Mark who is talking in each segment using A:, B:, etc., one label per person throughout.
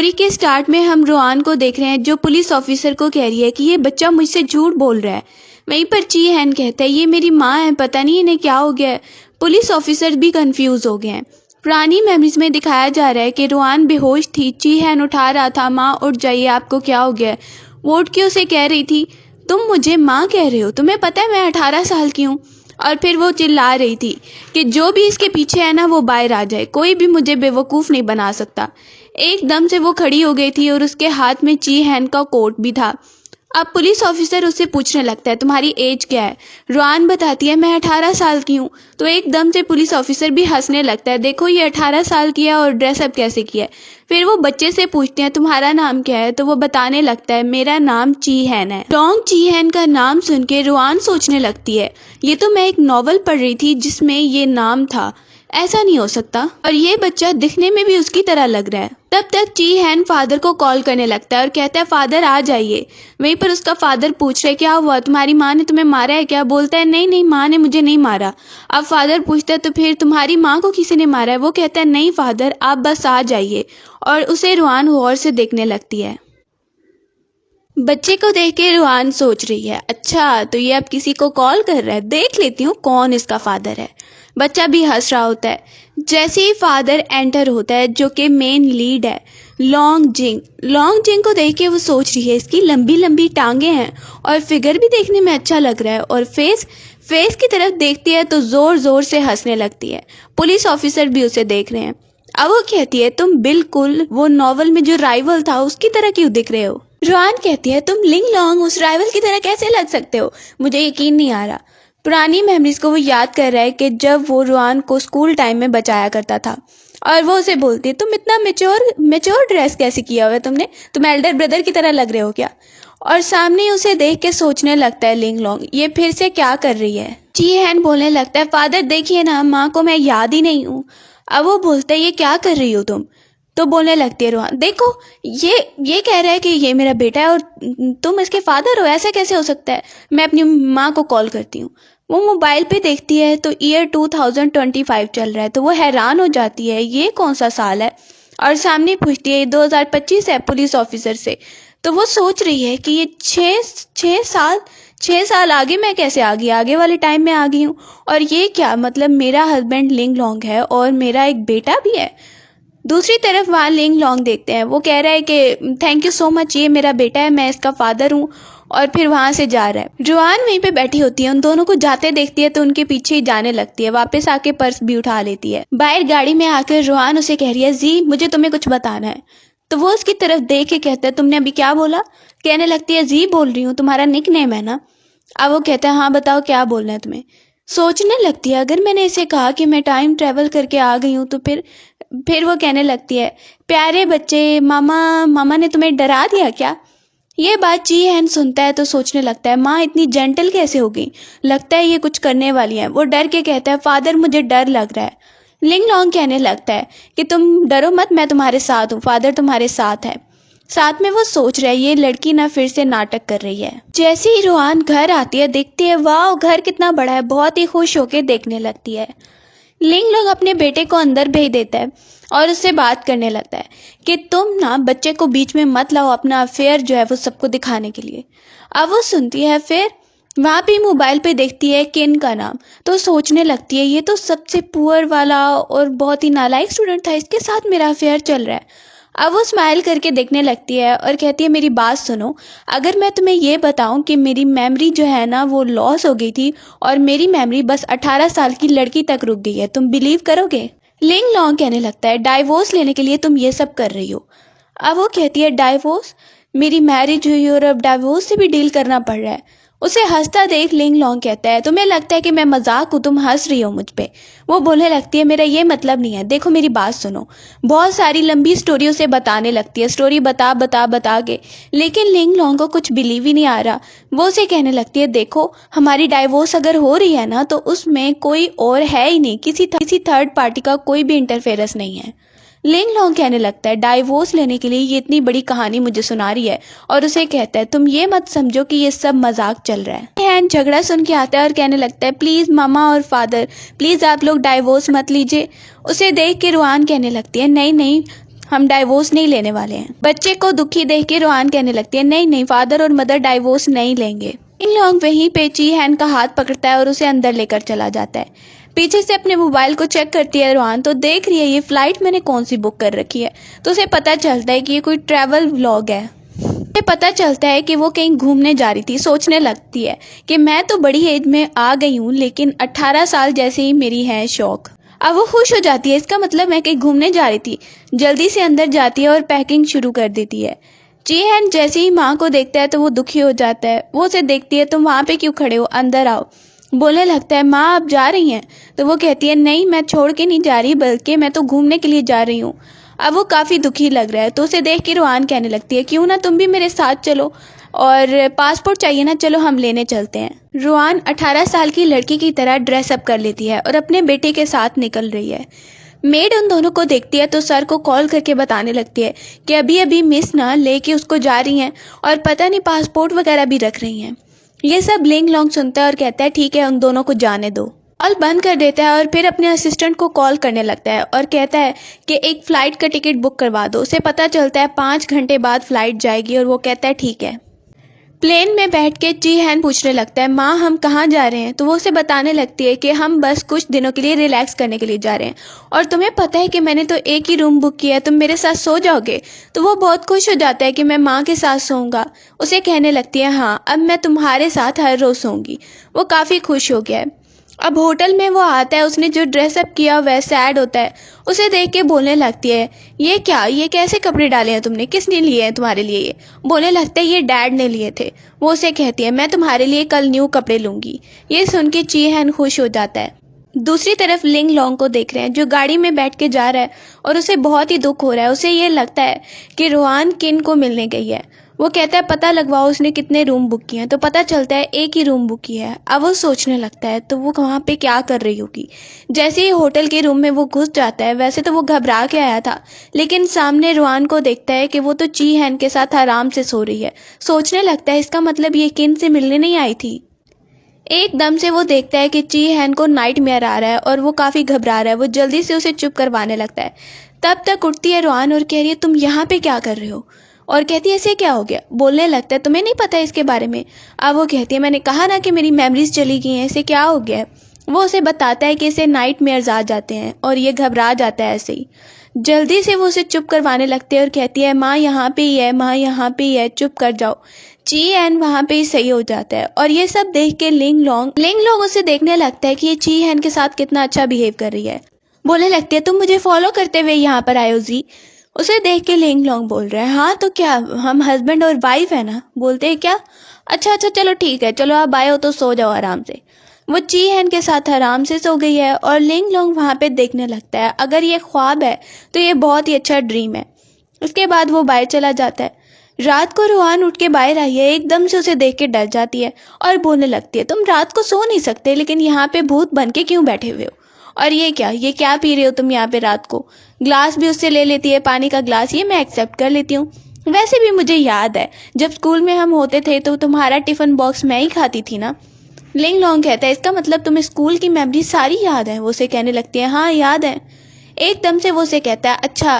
A: Story के start में हम रोआन को देख रहे हैं जो पुलिस ऑफिसर को कह रही है कि ये बच्चा मुझसे झूठ बोल रहा है। वहीं पर ची हैन कहता है ये मेरी माँ है, पता नहीं इन्हें क्या हो गया है। पुलिस ऑफिसर भी कंफ्यूज हो गए हैं। पुरानी मेमोरीज में दिखाया जा रहा है कि रोआन बेहोश थी, ची हैन उठा रहा था, माँ उठ जाइए आपको क्या हो गया है। वो उठ के उसे कह रही थी तुम मुझे माँ कह रहे हो, तुम्हें पता है मैं 18 साल की हूँ। और फिर वो चिल्ला रही थी कि जो भी इसके पीछे है ना वो बाहर आ जाए, कोई भी मुझे बेवकूफ़ नहीं बना सकता। एकदम से वो खड़ी हो गई थी और उसके हाथ में ची हैन का कोट भी था। अब पुलिस ऑफिसर उससे पूछने लगता है तुम्हारी एज क्या है। रोआन बताती है मैं 18 साल की हूँ। तो एकदम से पुलिस ऑफिसर भी हंसने लगता है, देखो ये 18 साल की है और ड्रेसअप कैसे किया है। फिर वो बच्चे से पूछते हैं तुम्हारा नाम क्या है, तो वो बताने लगता है मेरा नाम ची हैन है। डोंग ची हैन का नाम सुन के रोआन सोचने लगती है ये तो मैं एक नॉवल पढ़ रही थी जिसमें ये नाम था, ऐसा नहीं हो सकता, और ये बच्चा दिखने में भी उसकी तरह लग रहा है। तब तक ची हैन फादर को कॉल करने लगता है और कहता है फादर आ जाइए। वहीं पर उसका फादर पूछ रहे क्या हुआ, तुम्हारी माँ ने तुम्हें मारा है क्या। बोलता है नहीं नहीं माँ ने मुझे नहीं मारा। अब फादर पूछता है तो फिर तुम्हारी माँ को किसी ने मारा है। वो कहता है नहीं फादर आप बस आ जाइए। और उसे रोआन गौर से देखने लगती है। बच्चे को देख के रोआन सोच रही है अच्छा तो ये अब किसी को कॉल कर रहा है, देख लेती हूँ कौन इसका फादर है। बच्चा भी हंस रहा होता है। जैसे ही फादर एंटर होता है जो कि मेन लीड है लॉन्ग जिंग को देख के वो सोच रही है इसकी लंबी लंबी टांगे हैं और फिगर भी देखने में अच्छा लग रहा है, और फेस की तरफ देखती है तो जोर जोर से हंसने लगती है। पुलिस ऑफिसर भी उसे देख रहे हैं। अब वो कहती है तुम बिल्कुल वो नॉवल में जो राइवल था उसकी तरह क्यों दिख रहे हो। रोआन कहती है तुम लिंग लॉन्ग उस राइवल की तरह कैसे लग सकते हो, मुझे यकीन नहीं आ रहा। पुरानी मेमोरीज को वो याद कर रहा है कि जब वो रोआन को स्कूल टाइम में बचाया करता था, और वो उसे बोलती है तुम इतना मेच्योर ड्रेस कैसे किया हुआ है तुमने, तुम एल्डर ब्रदर की तरह लग रहे हो क्या। और सामने उसे देख के सोचने लगता है लिंग लॉन्ग ये फिर से क्या कर रही है। ची हैन बोलने लगता है फादर देखिए ना माँ को मैं याद ही नहीं हूँ। अब वो बोलता है ये क्या कर रही हो तुम। तो बोलने लगती है रोहान देखो ये कह रहा है कि ये मेरा बेटा है और तुम इसके फादर हो, ऐसा कैसे हो सकता है। मैं अपनी माँ को कॉल करती हूँ। वो मोबाइल पे देखती है तो ईयर 2025 चल रहा है, तो वो हैरान हो जाती है ये कौन सा साल है, और सामने पूछती है 2025 है पुलिस ऑफिसर से। तो वो सोच रही है कि ये छः साल आगे मैं कैसे आ गई, आगे वाले टाइम में आ गई हूँ। और ये क्या मतलब मेरा हस्बैंड लिंग लॉन्ग है और मेरा एक बेटा भी है। दूसरी तरफ वहाँ लिंग लॉन्ग देखते हैं, वो कह रहा है कि थैंक यू सो मच, ये मेरा बेटा है, मैं इसका फादर हूँ, और फिर वहाँ से जा रहा है। रोआन वहीं पे बैठी होती है, उन दोनों को जाते देखती है तो उनके पीछे ही जाने लगती है, वापस आके पर्स भी उठा लेती है। बाहर गाड़ी में आकर रोआन उसे कह रही है जी मुझे तुम्हें कुछ बताना है। तो वो उसकी तरफ देख के कहता है तुमने अभी क्या बोला। कहने लगती है जी बोल रही हूँ, तुम्हारा निक नेम है ना। अब वो कहता है हाँ बताओ क्या बोलना है तुम्हें। सोचने लगती है अगर मैंने इसे कहा कि मैं टाइम ट्रेवल करके आ गई हूँ तो फिर वो कहने लगती है प्यारे बच्चे मामा ने तुम्हें डरा दिया क्या। ये बात जी हैन सुनता है तो सोचने लगता है माँ इतनी जेंटल कैसे हो गई, लगता है ये कुछ करने वाली है। वो डर के कहता है फादर मुझे डर लग रहा है। लिंग लॉन्ग कहने लगता है कि तुम डरो मत, मैं तुम्हारे साथ हूँ, फादर तुम्हारे साथ है। साथ में वो सोच रहा है ये लड़की ना फिर से नाटक कर रही है। जैसे ही रोहान घर आती है देखती है वाह घर कितना बड़ा है, बहुत ही खुश होकर देखने लगती है। लिंग लॉन्ग अपने बेटे को अंदर भेज देता है और उससे बात करने लगता है कि तुम ना बच्चे को बीच में मत लाओ अपना अफेयर जो है वो सबको दिखाने के लिए। अब वो सुनती है, फिर वहाँ पे मोबाइल पे देखती है किन का नाम, तो सोचने लगती है ये तो सबसे पुअर वाला और बहुत ही नालायक स्टूडेंट था, इसके साथ मेरा अफेयर चल रहा है। अब वो स्माइल करके देखने लगती है और कहती है मेरी बात सुनो, अगर मैं तुम्हें ये बताऊं कि मेरी मेमोरी जो है ना वो लॉस हो गई थी और मेरी मेमोरी बस 18 साल की लड़की तक रुक गई है, तुम बिलीव करोगे। लिंग लॉन्ग कहने लगता है डाइवोर्स लेने के लिए तुम ये सब कर रही हो। अब वो कहती है डाइवोर्स, मेरी मैरिज हुई और अब डाइवोर्स से भी डील करना पड़ रहा है। उसे हंसता देख लिंग लॉन्ग कहता है तुम्हें लगता है कि मैं मजाक हूँ, तुम हंस रही हो मुझ पे। वो बोलने लगती है मेरा ये मतलब नहीं है, देखो मेरी बात सुनो। बहुत सारी लंबी स्टोरी उसे बताने लगती है, स्टोरी बता के, लेकिन लिंग लॉन्ग को कुछ बिलीव ही नहीं आ रहा। वो उसे कहने लगती है देखो हमारी डाइवोर्स अगर हो रही है ना तो उसमें कोई और है ही नहीं, किसी थर्ड पार्टी का कोई भी इंटरफेरेंस नहीं है। लिंग लॉन्ग कहने लगता है डाइवोर्स लेने के लिए ये इतनी बड़ी कहानी मुझे सुना रही है, और उसे कहता है तुम ये मत समझो कि ये सब मजाक चल रहा है। हैन झगड़ा सुन के आता है और कहने लगता है प्लीज मामा और फादर प्लीज आप लोग डाइवोर्स मत लीजिए। उसे देख के रोआन कहने लगती है नहीं नहीं हम डाइवोर्स नहीं लेने वाले हैं। बच्चे को दुखी देख के रोहान कहने लगती है नहीं नहीं, फादर और मदर डाइवोर्स नहीं लेंगे। इन लोग वहीं पे ची हैन का हाथ पकड़ता है और उसे अंदर लेकर चला जाता है। पीछे से अपने मोबाइल को चेक करती है रोहान, तो देख रही है ये फ्लाइट मैंने कौन सी बुक कर रखी है। तो उसे पता चलता है कि ये कोई ट्रैवल व्लॉग है। उसे पता चलता है कि वो कहीं घूमने जा रही थी। सोचने लगती है कि मैं तो बड़ी एज में आ गई हूँ, लेकिन 18 साल जैसे ही मेरी है शौक। अब वो खुश हो जाती है, इसका मतलब मैं कहीं घूमने जा रही थी। जल्दी से अंदर जाती है और पैकिंग शुरू कर देती है। जी हैन जैसे ही माँ को देखता है तो वो दुखी हो जाता है। वो उसे देखती है, तुम वहाँ पे क्यों खड़े हो, अंदर आओ। बोलने लगता है माँ आप जा रही हैं। तो वो कहती है नहीं, मैं छोड़ के नहीं जा रही, बल्कि मैं तो घूमने के लिए जा रही हूँ। अब वो काफ़ी दुखी लग रहा है, तो उसे देख के रोहान कहने लगती है क्यों ना तुम भी मेरे साथ चलो, और पासपोर्ट चाहिए ना, चलो हम लेने चलते हैं। रोहान 18 साल की लड़की की तरह ड्रेसअप कर लेती है और अपने बेटे के साथ निकल रही है। मेड उन दोनों को देखती है तो सर को कॉल करके बताने लगती है कि अभी अभी मिस ना लेके उसको जा रही हैं और पता नहीं पासपोर्ट वगैरह भी रख रही हैं। ये सब लिंग लोंग सुनता है और कहता है ठीक है, उन दोनों को जाने दो। कॉल बंद कर देता है और फिर अपने असिस्टेंट को कॉल करने लगता है और कहता है कि एक फ़्लाइट का टिकट बुक करवा दो। उसे पता चलता है 5 घंटे बाद फ़्लाइट जाएगी और वो कहता है ठीक है। प्लेन में बैठ के जी हैन पूछने लगता है माँ हम कहाँ जा रहे हैं। तो वो उसे बताने लगती है कि हम बस कुछ दिनों के लिए रिलैक्स करने के लिए जा रहे हैं, और तुम्हें पता है कि मैंने तो एक ही रूम बुक किया है, तुम मेरे साथ सो जाओगे। तो वो बहुत खुश हो जाता है कि मैं माँ के साथ सोऊंगा। उसे कहने लगती है हाँ अब मैं तुम्हारे साथ हर रोज़ सोऊंगी। वो काफ़ी खुश हो गया है। अब होटल में वो आता है, उसने जो ड्रेसअप किया वह सैड होता है। उसे देख के बोलने लगती है ये क्या, ये कैसे कपड़े डाले हैं तुमने, किसने लिए हैं तुम्हारे लिए ये। बोलने लगता है ये डैड ने लिए थे। वो उसे कहती है मैं तुम्हारे लिए कल न्यू कपड़े लूँगी। ये सुन के ची हैन खुश हो जाता है। दूसरी तरफ लिंग लोंग को देख रहे हैं जो गाड़ी में बैठ के जा रहा है और उसे बहुत ही दुख हो रहा है। उसे ये लगता है कि रोहान किन को मिलने गई है। वो कहता है पता लगवाओ उसने कितने रूम बुक किए हैं। तो पता चलता है एक ही रूम बुक किया है। अब वो सोचने लगता है तो वो वहाँ पे क्या कर रही होगी। जैसे ही होटल के रूम में वो घुस जाता है, वैसे तो वो घबरा के आया था, लेकिन सामने रोहान को देखता है कि वो तो ची हैन के साथ आराम से सो रही है। सोचने लगता है इसका मतलब ये किन से मिलने नहीं आई थी। एकदम से वो देखता है कि ची हैन को नाइट मेयर आ रहा है और वो काफ़ी घबरा रहा है। वो जल्दी से उसे चुप करवाने लगता है। तब तक उठती है रोहान और कह रही है तुम यहाँ पे क्या कर रहे हो। और कहती है ऐसे क्या हो गया। बोलने लगता है तुम्हें नहीं पता इसके बारे में। अब वो कहती है मैंने कहा ना कि मेरी मेमोरीज चली गई हैं, इसे क्या हो गया है। वो उसे बताता है कि इसे नाइट मेयर्स आ जाते हैं और ये घबरा जाता है ऐसे ही। जल्दी से वो उसे चुप करवाने लगती है और कहती है माँ यहाँ पे ही है, माँ यहाँ पे ही है, चुप कर जाओ। ची हैन वहाँ पे ही सही हो जाता है। और ये सब देख के लिंग लोंग उसे देखने लगता है कि ये ची हैन के साथ कितना अच्छा बिहेव कर रही है। बोलने लगती है तुम मुझे फॉलो करते हुए यहाँ पर आए हो जी। उसे देख के लिंग लोंग बोल रहा है हाँ तो क्या, हम हस्बैंड और वाइफ है ना। बोलते हैं क्या, अच्छा अच्छा चलो ठीक है, चलो आप आए हो तो सो जाओ आराम से। वो ची हैन के साथ आराम से सो गई है और लिंग लोंग वहाँ पे देखने लगता है अगर ये ख्वाब है तो ये बहुत ही अच्छा ड्रीम है। उसके बाद वो बाहर चला जाता है। रात को रोहान उठ के बाहर आई है, एकदम से उसे देख के डर जाती है और बोलने लगती है तुम रात को सो नहीं सकते, लेकिन यहाँ पे भूत बन के क्यों बैठे हुए हो। और ये क्या पी रहे हो तुम यहाँ पे रात को। ग्लास भी उससे ले लेती है, पानी का ग्लास, ये मैं एक्सेप्ट कर लेती हूँ। वैसे भी मुझे याद है जब स्कूल में हम होते थे तो तुम्हारा टिफ़िन बॉक्स मैं ही खाती थी ना। लिंग लोंग कहता है इसका मतलब तुम्हें स्कूल की मेमोरी सारी याद है। वो उसे कहने लगती है हाँ याद है। एकदम से वो उसे कहता है अच्छा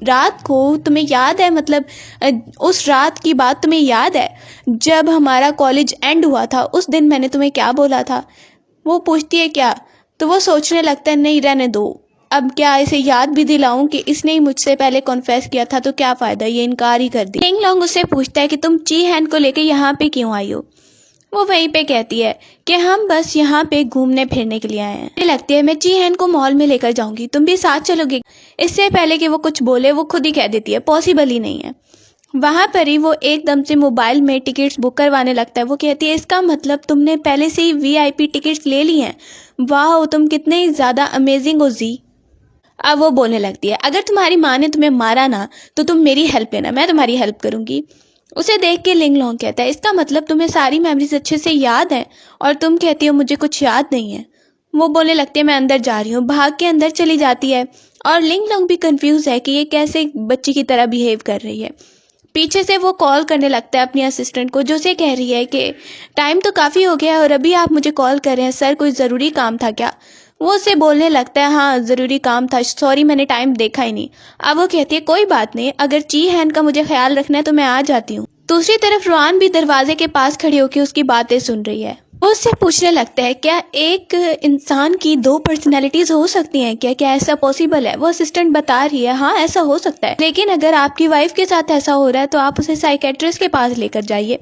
A: रात को तुम्हें याद है, मतलब उस रात की बात तुम्हें याद है जब हमारा कॉलेज एंड हुआ था, उस दिन मैंने तुम्हें क्या बोला था। वो पूछती है क्या। तो वो सोचने लगता है नहीं रहने दो, अब क्या इसे याद भी दिलाऊं कि इसने ही मुझसे पहले कॉन्फेस किया था तो क्या फ़ायदा, ये इनकार ही कर दी। लिंग लोंग उससे पूछता है कि तुम ची हैन को लेके यहाँ पे क्यों आई हो। वो वहीं पे कहती है कि हम बस यहाँ पे घूमने फिरने के लिए आए हैं। मुझे लगती है मैं ची हैन को मॉल में लेकर जाऊंगी, तुम भी साथ चलोगे। इससे पहले कि वो कुछ बोले वो खुद ही कह देती है पॉसिबल ही नहीं है। वहाँ पर ही वो एकदम से मोबाइल में टिकट्स बुक करवाने लगता है। वो कहती है इसका मतलब तुमने पहले से ही VIP टिकट्स ले ली हैं। वाह तुम कितने ज़्यादा अमेजिंग हो जी। अब वो बोलने लगती है अगर तुम्हारी माँ ने तुम्हें मारा ना तो तुम मेरी हेल्प लेना, मैं तुम्हारी हेल्प करूँगी। उसे देख के लिंग लोंग कहता है इसका मतलब तुम्हें सारी मेमोरीज अच्छे से याद है और तुम कहती हो मुझे कुछ याद नहीं है। वो बोलने लगती है मैं अंदर जा रही हूँ, भाग के अंदर चली जाती है। और लिंग लोंग भी कंफ्यूज है कि ये कैसे बच्ची की तरह बिहेव कर रही है। पीछे से वो कॉल करने लगता है अपनी असिस्टेंट को, जो उसे कह रही है कि टाइम तो काफ़ी हो गया है और अभी आप मुझे कॉल कर रहे हैं सर, कोई ज़रूरी काम था क्या। वो उससे बोलने लगता है हाँ ज़रूरी काम था, सॉरी मैंने टाइम देखा ही नहीं। अब वो कहती है कोई बात नहीं, अगर ची हैन का मुझे ख्याल रखना है तो मैं आ जाती हूँ। दूसरी तरफ रुआन भी दरवाजे के पास खड़ी होकर उसकी बातें सुन रही है। वो उससे पूछने लगता है क्या एक इंसान की दो पर्सनैलिटीज हो सकती हैं, क्या क्या ऐसा पॉसिबल है? वो असिस्टेंट बता रही है हाँ ऐसा हो सकता है, लेकिन अगर आपकी वाइफ के साथ ऐसा हो रहा है तो आप उसे साइकेट्रिस्ट के पास लेकर जाइए।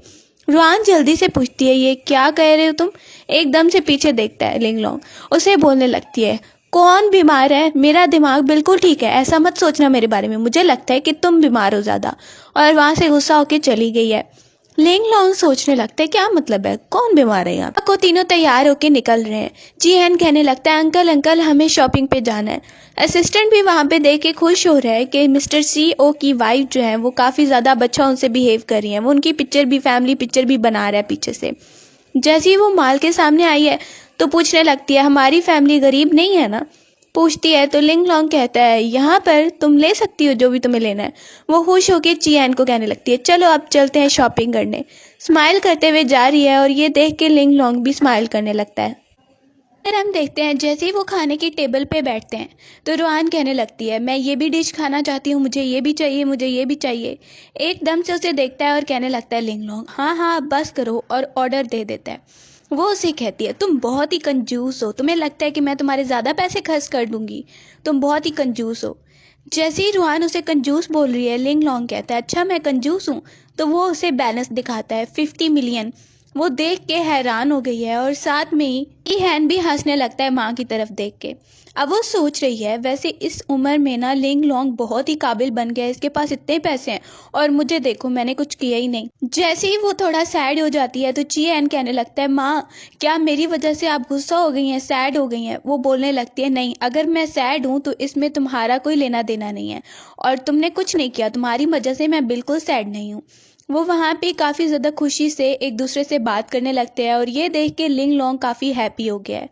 A: रुआन जल्दी से पूछती है ये क्या कह रहे हो तुम? एकदम से पीछे देखता है लिंगलोंग, उसे बोलने लगती है कौन बीमार है? मेरा दिमाग बिल्कुल ठीक है, ऐसा मत सोचना मेरे बारे में, मुझे लगता है कि तुम बीमार हो ज़्यादा। और वहाँ से गुस्सा होकर चली गई है। लिंगलोंग सोचने लगता है क्या मतलब है, कौन बीमार है? यहाँ को तीनों तैयार होकर निकल रहे हैं। जी एन कहने लगता है अंकल अंकल हमें शॉपिंग पे जाना है। असिस्टेंट भी वहाँ पे देख के खुश हो रहा है कि मिस्टर CEO की वाइफ जो है वो काफ़ी ज़्यादा अच्छा उनसे बिहेव कर रही है। वो उनकी पिक्चर भी, फैमिली पिक्चर भी बना रहा है पीछे से। जैसे ही वो माल के सामने आई है तो पूछने लगती है हमारी फैमिली गरीब नहीं है ना? पूछती है तो लिंगलोंग कहता है यहाँ पर तुम ले सकती हो जो भी तुम्हें लेना है। वो खुश होकर चियान को कहने लगती है चलो अब चलते हैं शॉपिंग करने। स्माइल करते हुए जा रही है और ये देख के लिंगलोंग भी स्माइल करने लगता है। फिर हम देखते हैं जैसे ही वो खाने की टेबल पे बैठते हैं तो रुआन कहने लगती है मैं ये भी डिश खाना चाहती हूँ, मुझे ये भी चाहिए, मुझे ये भी चाहिए। एकदम से उसे देखता है और कहने लगता है लिंगलोंग हाँ हाँ अब बस करो, और ऑर्डर दे देता है। वो उसे कहती है तुम बहुत ही कंजूस हो, तुम्हें लगता है कि मैं तुम्हारे ज़्यादा पैसे खर्च कर दूंगी, तुम बहुत ही कंजूस हो। जैसे ही रुआन उसे कंजूस बोल रही है लिंगलोंग कहता है अच्छा मैं कंजूस हूँ? तो वो उसे बैलेंस दिखाता है 50 मिलियन। वो देख के हैरान हो गई है और साथ में ही हैन भी हंसने लगता है माँ की तरफ देख के। अब वो सोच रही है वैसे इस उम्र में ना लिंगलोंग बहुत ही काबिल बन गया है, इसके पास इतने पैसे हैं और मुझे देखो मैंने कुछ किया ही नहीं। जैसे ही वो थोड़ा सैड हो जाती है तो ची हैन कहने लगता है माँ क्या मेरी वजह से आप गुस्सा हो गई हैं, सैड हो गई हैं? वो बोलने लगती है नहीं, अगर मैं सैड हूँ तो इसमें तुम्हारा कोई लेना देना नहीं है और तुमने कुछ नहीं किया, तुम्हारी वजह से मैं बिल्कुल सैड नहीं हूँ। वो वहाँ पे काफ़ी ज़्यादा खुशी से एक दूसरे से बात करने लगते हैं और ये देख के लिंगलोंग काफ़ी हैप्पी हो गया है।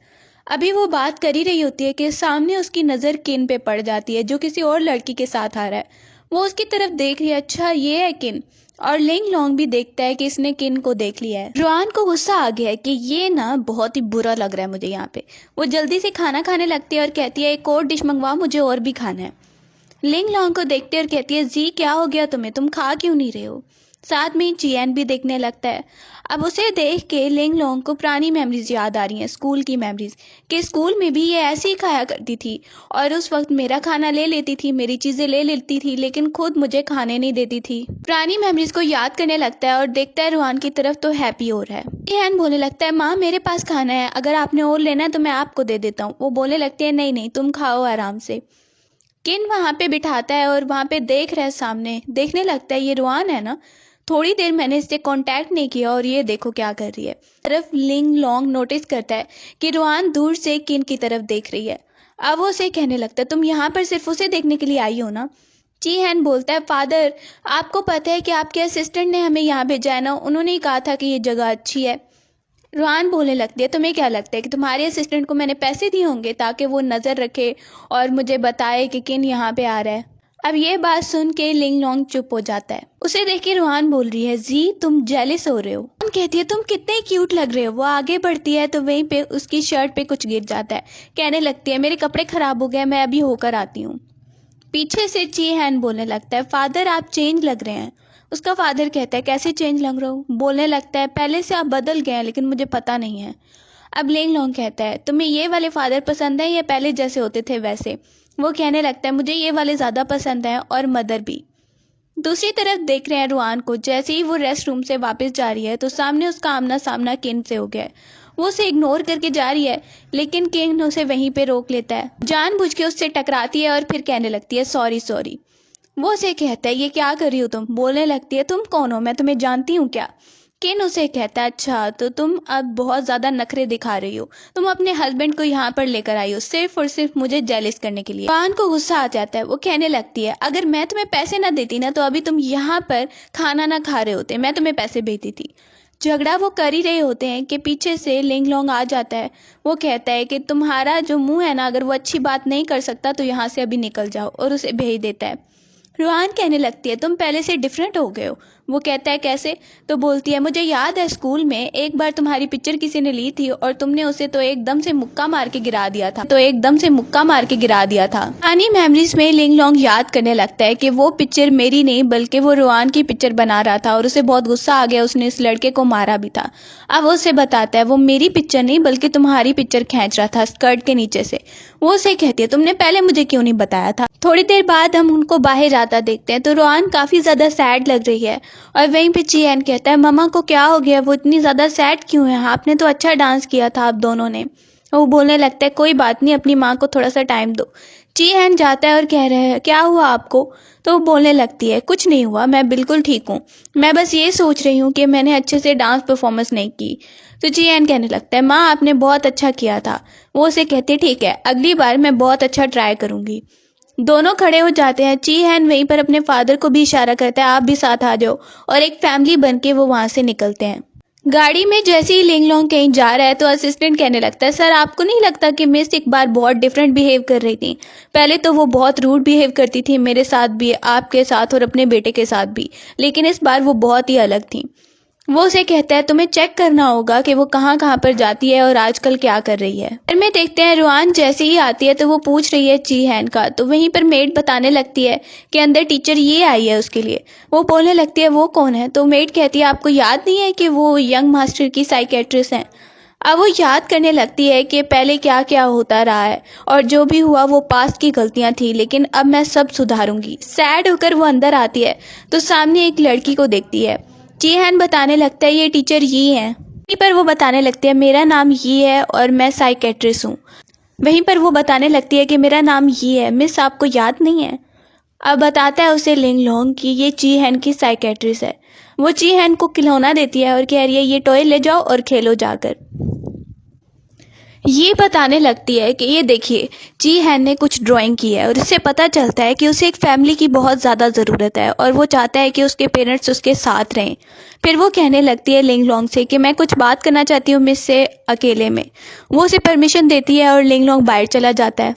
A: अभी वो बात कर ही रही होती है कि सामने उसकी नज़र किन पे पड़ जाती है जो किसी और लड़की के साथ आ रहा है। वो उसकी तरफ देख रही है, अच्छा ये है किन। और लिंगलोंग भी देखता है कि इसने किन को देख लिया है। रुआन को गुस्सा आ गया है कि ये ना बहुत ही बुरा लग रहा है मुझे यहाँ पे। वो जल्दी से खाना खाने लगती है और कहती है एक और डिश मंगवा, मुझे और भी खाना है। लिंगलोंग को देखते और कहती है जी क्या हो गया तुम्हें, तुम खा क्यों नहीं रहे हो? साथ में चियन भी देखने लगता है। अब उसे देख के लिंगलोंग को पुरानी मेमोरीज याद आ रही हैं, स्कूल की मेमोरीज, कि स्कूल में भी ये ऐसे ही खाया करती थी और उस वक्त मेरा खाना ले लेती थी, मेरी चीज़ें ले लेती थी, लेकिन खुद मुझे खाने नहीं देती थी। पुरानी मेमोरीज को याद करने लगता है और देखता है रुआन की तरफ तो हैप्पी हो रहा है। चियन बोलने लगता है माँ मेरे पास खाना है, अगर आपने और लेना है तो मैं आपको दे देता हूँ। वो बोलने लगती है नहीं नहीं तुम खाओ आराम से। किन वहाँ पे बिठाता है और वहाँ पे देख रहा है, सामने देखने लगता है ये रुआन है ना, थोड़ी देर मैंने इससे कांटेक्ट नहीं किया और ये देखो क्या कर रही है। तरफ लिंगलोंग नोटिस करता है कि रुआन दूर से किन की तरफ देख रही है। अब वो उसे कहने लगता है तुम यहाँ पर सिर्फ उसे देखने के लिए आई हो ना? ची हैन बोलता है फादर आपको पता है कि आपके असिस्टेंट ने हमें यहाँ भेजा है ना, उन्होंने ही कहा था कि ये जगह अच्छी है। रुआन बोलने लगती है तुम्हें क्या लगता है कि तुम्हारे असिस्टेंट को मैंने पैसे दिए होंगे ताकि वो नज़र रखे और मुझे बताए कि किन यहाँ पे आ रहा है? अब ये बात सुन के लिंगलोंग चुप हो जाता है। उसे देख के रुआन बोल रही है जी तुम जेलिस हो रहे हो। रुआन कहती है तुम कितने क्यूट लग रहे हो। वो आगे बढ़ती है तो वहीं पे उसकी शर्ट पे कुछ गिर जाता है। कहने लगती है मेरे कपड़े खराब हो गए, मैं अभी होकर आती हूँ। पीछे से ची हैन बोलने लगता है फादर आप चेंज लग रहे हैं। उसका फादर कहता है कैसे चेंज लग रहा हूँ? बोलने लगता है पहले से आप बदल गए हैं लेकिन मुझे पता नहीं है। अब लिंगलोंग कहता है तुम्हें ये वाले फादर पसंद है या पहले जैसे होते थे वैसे? वो कहने लगता है मुझे ये वाले ज़्यादा पसंद है और मदर भी। दूसरी तरफ देख रहे हैं रुआन को, जैसे ही वो रेस्ट रूम से वापस जा रही है तो सामने उसका आमना सामना किन से हो गया है। वो उसे इग्नोर करके जा रही है लेकिन किन उसे वहीं पे रोक लेता है, जानबूझ के उससे टकराती है और फिर कहने लगती है सॉरी सॉरी। वो उसे कहता है ये क्या कर रही हो तुम? बोलने लगती है तुम कौन हो, मैं तुम्हें जानती हूँ क्या? किन उसे कहता है अच्छा तो तुम अब बहुत ज़्यादा नखरे दिखा रही हो, तुम अपने हस्बैंड को यहाँ पर लेकर आई हो सिर्फ और सिर्फ मुझे जेलिस करने के लिए। वान को गुस्सा आ जाता है। वो कहने लगती है अगर मैं तुम्हें पैसे ना देती ना तो अभी तुम यहाँ पर खाना ना खा रहे होते, मैं तुम्हें पैसे भेजती थी। झगड़ा वो कर ही रहे होते हैं कि पीछे से लिंगलोंग आ जाता है। वो कहता है कि तुम्हारा जो मुंह है ना, अगर वो अच्छी बात नहीं कर सकता तो यहाँ से अभी निकल जाओ, और उसे भेज देता है। रूहान कहने लगती है तुम पहले से डिफरेंट हो गए हो। वो कहता है कैसे? तो बोलती है मुझे याद है स्कूल में एक बार तुम्हारी पिक्चर किसी ने ली थी और तुमने उसे तो एकदम से मुक्का मार के गिरा दिया था। पुरानी मेमोरीज में लिंग लोंग याद करने लगता है कि वो पिक्चर मेरी नहीं बल्कि वो रूहान की पिक्चर बना रहा था और उसे बहुत गुस्सा आ गया, उसने इस लड़के को मारा भी था। अब वो उसे बताता है वो मेरी पिक्चर नहीं बल्कि तुम्हारी पिक्चर खींच रहा था स्कर्ट के नीचे से। वो उसे कहती है तुमने पहले मुझे क्यों नहीं बताया था। थोड़ी देर बाद हम उनको बाहर जाता देखते हैं तो रूहान काफी ज्यादा सैड लग रही है और वहीं पे चीहन कहता है मम्मा को क्या हो गया, वो इतनी ज्यादा सैड क्यों है, आपने तो अच्छा डांस किया था आप दोनों ने। वो बोलने लगता है कोई बात नहीं, अपनी माँ को थोड़ा सा टाइम दो। चीहन जाता है और कह रहा है क्या हुआ आपको? तो वो बोलने लगती है कुछ नहीं हुआ, मैं बिल्कुल ठीक हूँ, मैं बस ये सोच रही हूँ कि मैंने अच्छे से डांस परफॉर्मेंस नहीं की। तो चीहन कहने लगता है माँ आपने बहुत अच्छा किया था। वो उसे कहती है ठीक है, अगली बार मैं बहुत अच्छा ट्राई करूंगी। दोनों खड़े हो जाते हैं। चीहन वहीं पर अपने फादर को भी इशारा करता है आप भी साथ आ जाओ और एक फैमिली बन के वो वहां से निकलते हैं। गाड़ी में जैसे ही लिंग लोंग कहीं जा रहा है तो असिस्टेंट कहने लगता है सर आपको नहीं लगता कि मिस एक बार बहुत डिफरेंट बिहेव कर रही थी? पहले तो वो बहुत रूड बिहेव करती थी मेरे साथ भी, आपके साथ और अपने बेटे के साथ भी, लेकिन इस बार वो बहुत ही अलग थी। वो उसे कहता है तुम्हें चेक करना होगा कि वो कहाँ कहाँ पर जाती है और आजकल क्या कर रही है। फिर में देखते हैं रूहान जैसे ही आती है तो वो पूछ रही है चीहन का, तो वहीं पर मेड बताने लगती है कि अंदर टीचर ये आई है उसके लिए। वो बोलने लगती है वो कौन है? तो मेड कहती है आपको याद नहीं है कि वो यंग मास्टर की साइकेट्रिस्ट हैं। अब वो याद करने लगती है कि पहले क्या क्या होता रहा है और जो भी हुआ वो पास्ट की गलतियां थी, लेकिन अब मैं सब सुधारूंगी। सैड होकर वो अंदर आती है तो सामने एक लड़की को देखती है। चीहन बताने लगता है ये टीचर ये हैं। वहीं पर वो बताने लगती है मेरा नाम ये है और मैं साइकेट्रिस्ट हूँ। वहीं पर वो बताने लगती है कि मेरा नाम ये है, मिस आपको याद नहीं है? अब बताता है उसे लिंग लोंग कि ये चीहन की साइकेट्रिस्ट है। वो चीहन को खिलौना देती है और कह रही है ये टॉय ले जाओ और खेलो जाकर। ये बताने लगती है कि ये देखिए चीहन ने कुछ ड्राइंग की है और इससे पता चलता है कि उसे एक फैमिली की बहुत ज़्यादा ज़रूरत है और वो चाहता है कि उसके पेरेंट्स उसके साथ रहें। फिर वो कहने लगती है लिंग लोंग से कि मैं कुछ बात करना चाहती हूँ मिस से अकेले में। वो उसे परमिशन देती है और लिंग लोंग बाहर चला जाता है।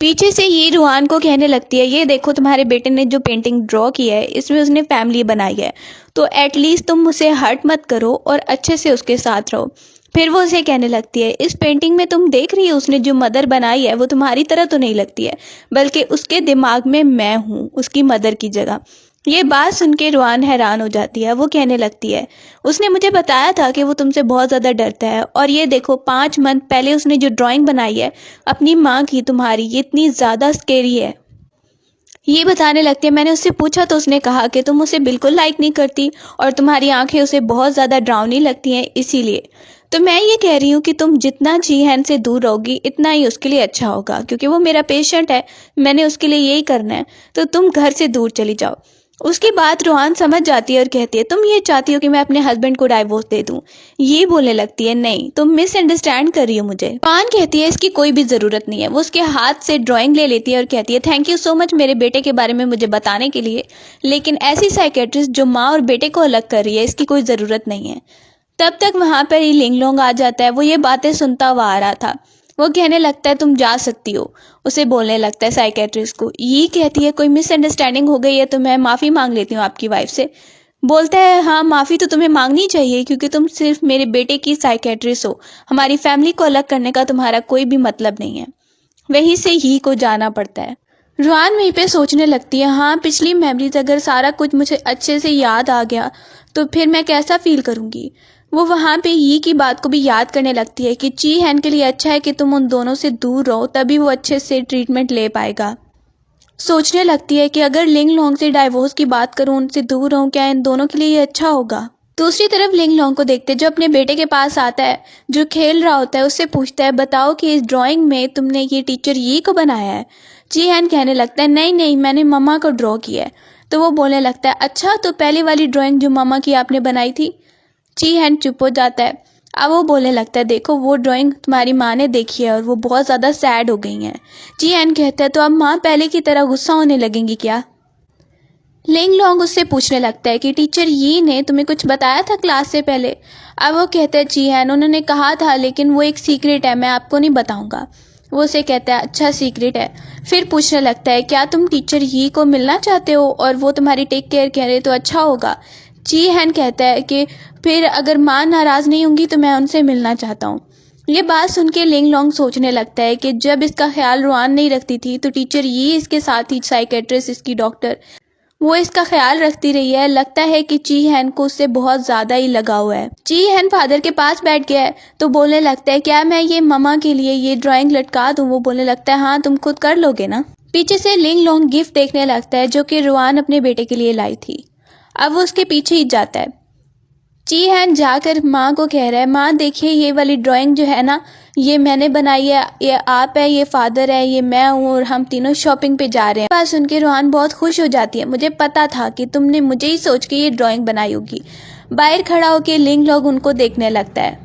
A: पीछे से ये रूहान को कहने लगती है ये देखो तुम्हारे बेटे ने जो पेंटिंग ड्रॉ की है इसमें उसने फैमिली बनाई है, तो एटलीस्ट तुम उसे हर्ट मत करो और अच्छे से उसके साथ रहो। फिर वो उसे कहने लगती है इस पेंटिंग में तुम देख रही हो उसने जो मदर बनाई है वो तुम्हारी तरह तो नहीं लगती है, बल्कि उसके दिमाग में मैं हूँ उसकी मदर की जगह। ये बात सुन के रूहान हैरान हो जाती है। वो कहने लगती है उसने मुझे बताया था कि वो तुमसे बहुत ज़्यादा डरता है और ये देखो 5 मंथ पहले उसने जो ड्राइंग बनाई है अपनी माँ की तुम्हारी, ये इतनी ज़्यादा स्केरी है। ये बताने लगती है मैंने उससे पूछा तो उसने कहा कि तुम उसे बिल्कुल लाइक नहीं करती और तुम्हारी आंखें उसे बहुत ज़्यादा डरावनी लगती हैं, इसीलिए तो मैं ये कह रही हूँ कि तुम जितना चीहन से दूर रहोगी इतना ही उसके लिए अच्छा होगा, क्योंकि वो मेरा पेशेंट है, मैंने उसके लिए यही करना है, तो तुम घर से दूर चली जाओ। उसकी बात रूहान समझ जाती है और कहती है तुम ये चाहती हो कि मैं अपने हस्बैंड को डाइवोर्स दे दूं? ये बोलने लगती है नहीं तुम मिसअंडरस्टैंड कर रही हो मुझे। रूहान कहती है इसकी कोई भी जरूरत नहीं है। वो उसके हाथ से ड्राइंग ले लेती है और कहती है थैंक यू सो मच मेरे बेटे के बारे में मुझे बताने के लिए, लेकिन ऐसी साइकेट्रिस्ट जो माँ और बेटे को अलग कर रही है इसकी कोई जरूरत नहीं है। तब तक वहां पर ही लिंग लोंग आ जाता है। वो ये बातें सुनता हुआ आ रहा था। वो कहने लगता है तुम जा सकती हो। उसे बोलने लगता है साइकेट्रिस्ट को। ये कहती है कोई मिसअंडरस्टैंडिंग हो गई है तो मैं माफ़ी मांग लेती हूँ आपकी वाइफ से। बोलता है हाँ माफ़ी तो तुम्हें मांगनी चाहिए क्योंकि तुम सिर्फ मेरे बेटे की साइकेट्रिस्ट हो, हमारी फैमिली को अलग करने का तुम्हारा कोई भी मतलब नहीं है। वहीं से ही को जाना पड़ता है। रूहान वहीं पे सोचने लगती है हाँ पिछली मेमोरीज अगर सारा कुछ मुझे अच्छे से याद आ गया तो फिर मैं कैसा फील करूँगी। वो वहाँ पे ही की बात को भी याद करने लगती है कि चीहन के लिए अच्छा है कि तुम उन दोनों से दूर रहो, तभी वो अच्छे से ट्रीटमेंट ले पाएगा। सोचने लगती है कि अगर लिंग लोंग से डाइवोर्स की बात करूं, उनसे दूर रहूं, क्या इन दोनों के लिए ये अच्छा होगा। दूसरी तरफ लिंग लोंग को देखते जो अपने बेटे के पास आता है, जो खेल रहा होता है, उससे पूछता है बताओ कि इस ड्राइंग में तुमने ये टीचर ये को बनाया है। चीहन कहने लगता है नहीं नहीं मैंने मम्मा को ड्रॉ किया है। तो वो बोलने लगता है अच्छा तो पहले वाली ड्राइंग जो मम्मा की आपने बनाई थी। चीहन चुप हो जाता है। अब वो बोलने लगता है देखो वो ड्राइंग तुम्हारी माँ ने देखी है और वो बहुत ज़्यादा सैड हो गई हैं। चीहन कहता है तो अब माँ पहले की तरह गुस्सा होने लगेंगी क्या। लिंग लोंग उससे पूछने लगता है कि टीचर ये ने तुम्हें कुछ बताया था क्लास से पहले। अब वो कहता है चीहन उन्होंने कहा था लेकिन वो एक सीक्रेट है, मैं आपको नहीं बताऊंगा। वो उसे कहता है अच्छा सीक्रेट है, फिर पूछने लगता है क्या तुम टीचर ही को मिलना चाहते हो और वो तुम्हारी टेक केयर करे तो अच्छा होगा। जी हैन कहता है कि फिर अगर माँ नाराज़ नहीं होंगी तो मैं उनसे मिलना चाहता हूँ। ये बात सुन के लिंग लोंग सोचने लगता है कि जब इसका ख्याल रुआन नहीं रखती थी तो टीचर ये इसके साथ ही साइकेट्रिस्ट, इसकी डॉक्टर, वो इसका ख्याल रखती रही है। लगता है कि ची हैन को उससे बहुत ज़्यादा ही लगा हुआ है। ची हैन फादर के पास बैठ गया है तो बोलने लगता है क्या मैं ये ममा के लिए ये ड्राइंग लटका दूँ। वो बोलने लगता है हाँ तुम खुद कर लोगे ना। पीछे से लिंग लोंग गिफ्ट देखने लगता है जो कि रुआन अपने बेटे के लिए लाई थी। अब वो उसके पीछे ही जाता है। ची हैन जाकर माँ को कह रहा है माँ देखिए ये वाली ड्राइंग जो है ना ये मैंने बनाई है, ये आप है, ये फादर है, ये मैं हूँ और हम तीनों शॉपिंग पे जा रहे हैं। बात सुन के रुहान बहुत खुश हो जाती है। मुझे पता था कि तुमने मुझे ही सोच के ये ड्राइंग बनाई होगी। बाहर खड़ा होकर लिंग लोग उनको देखने लगता है।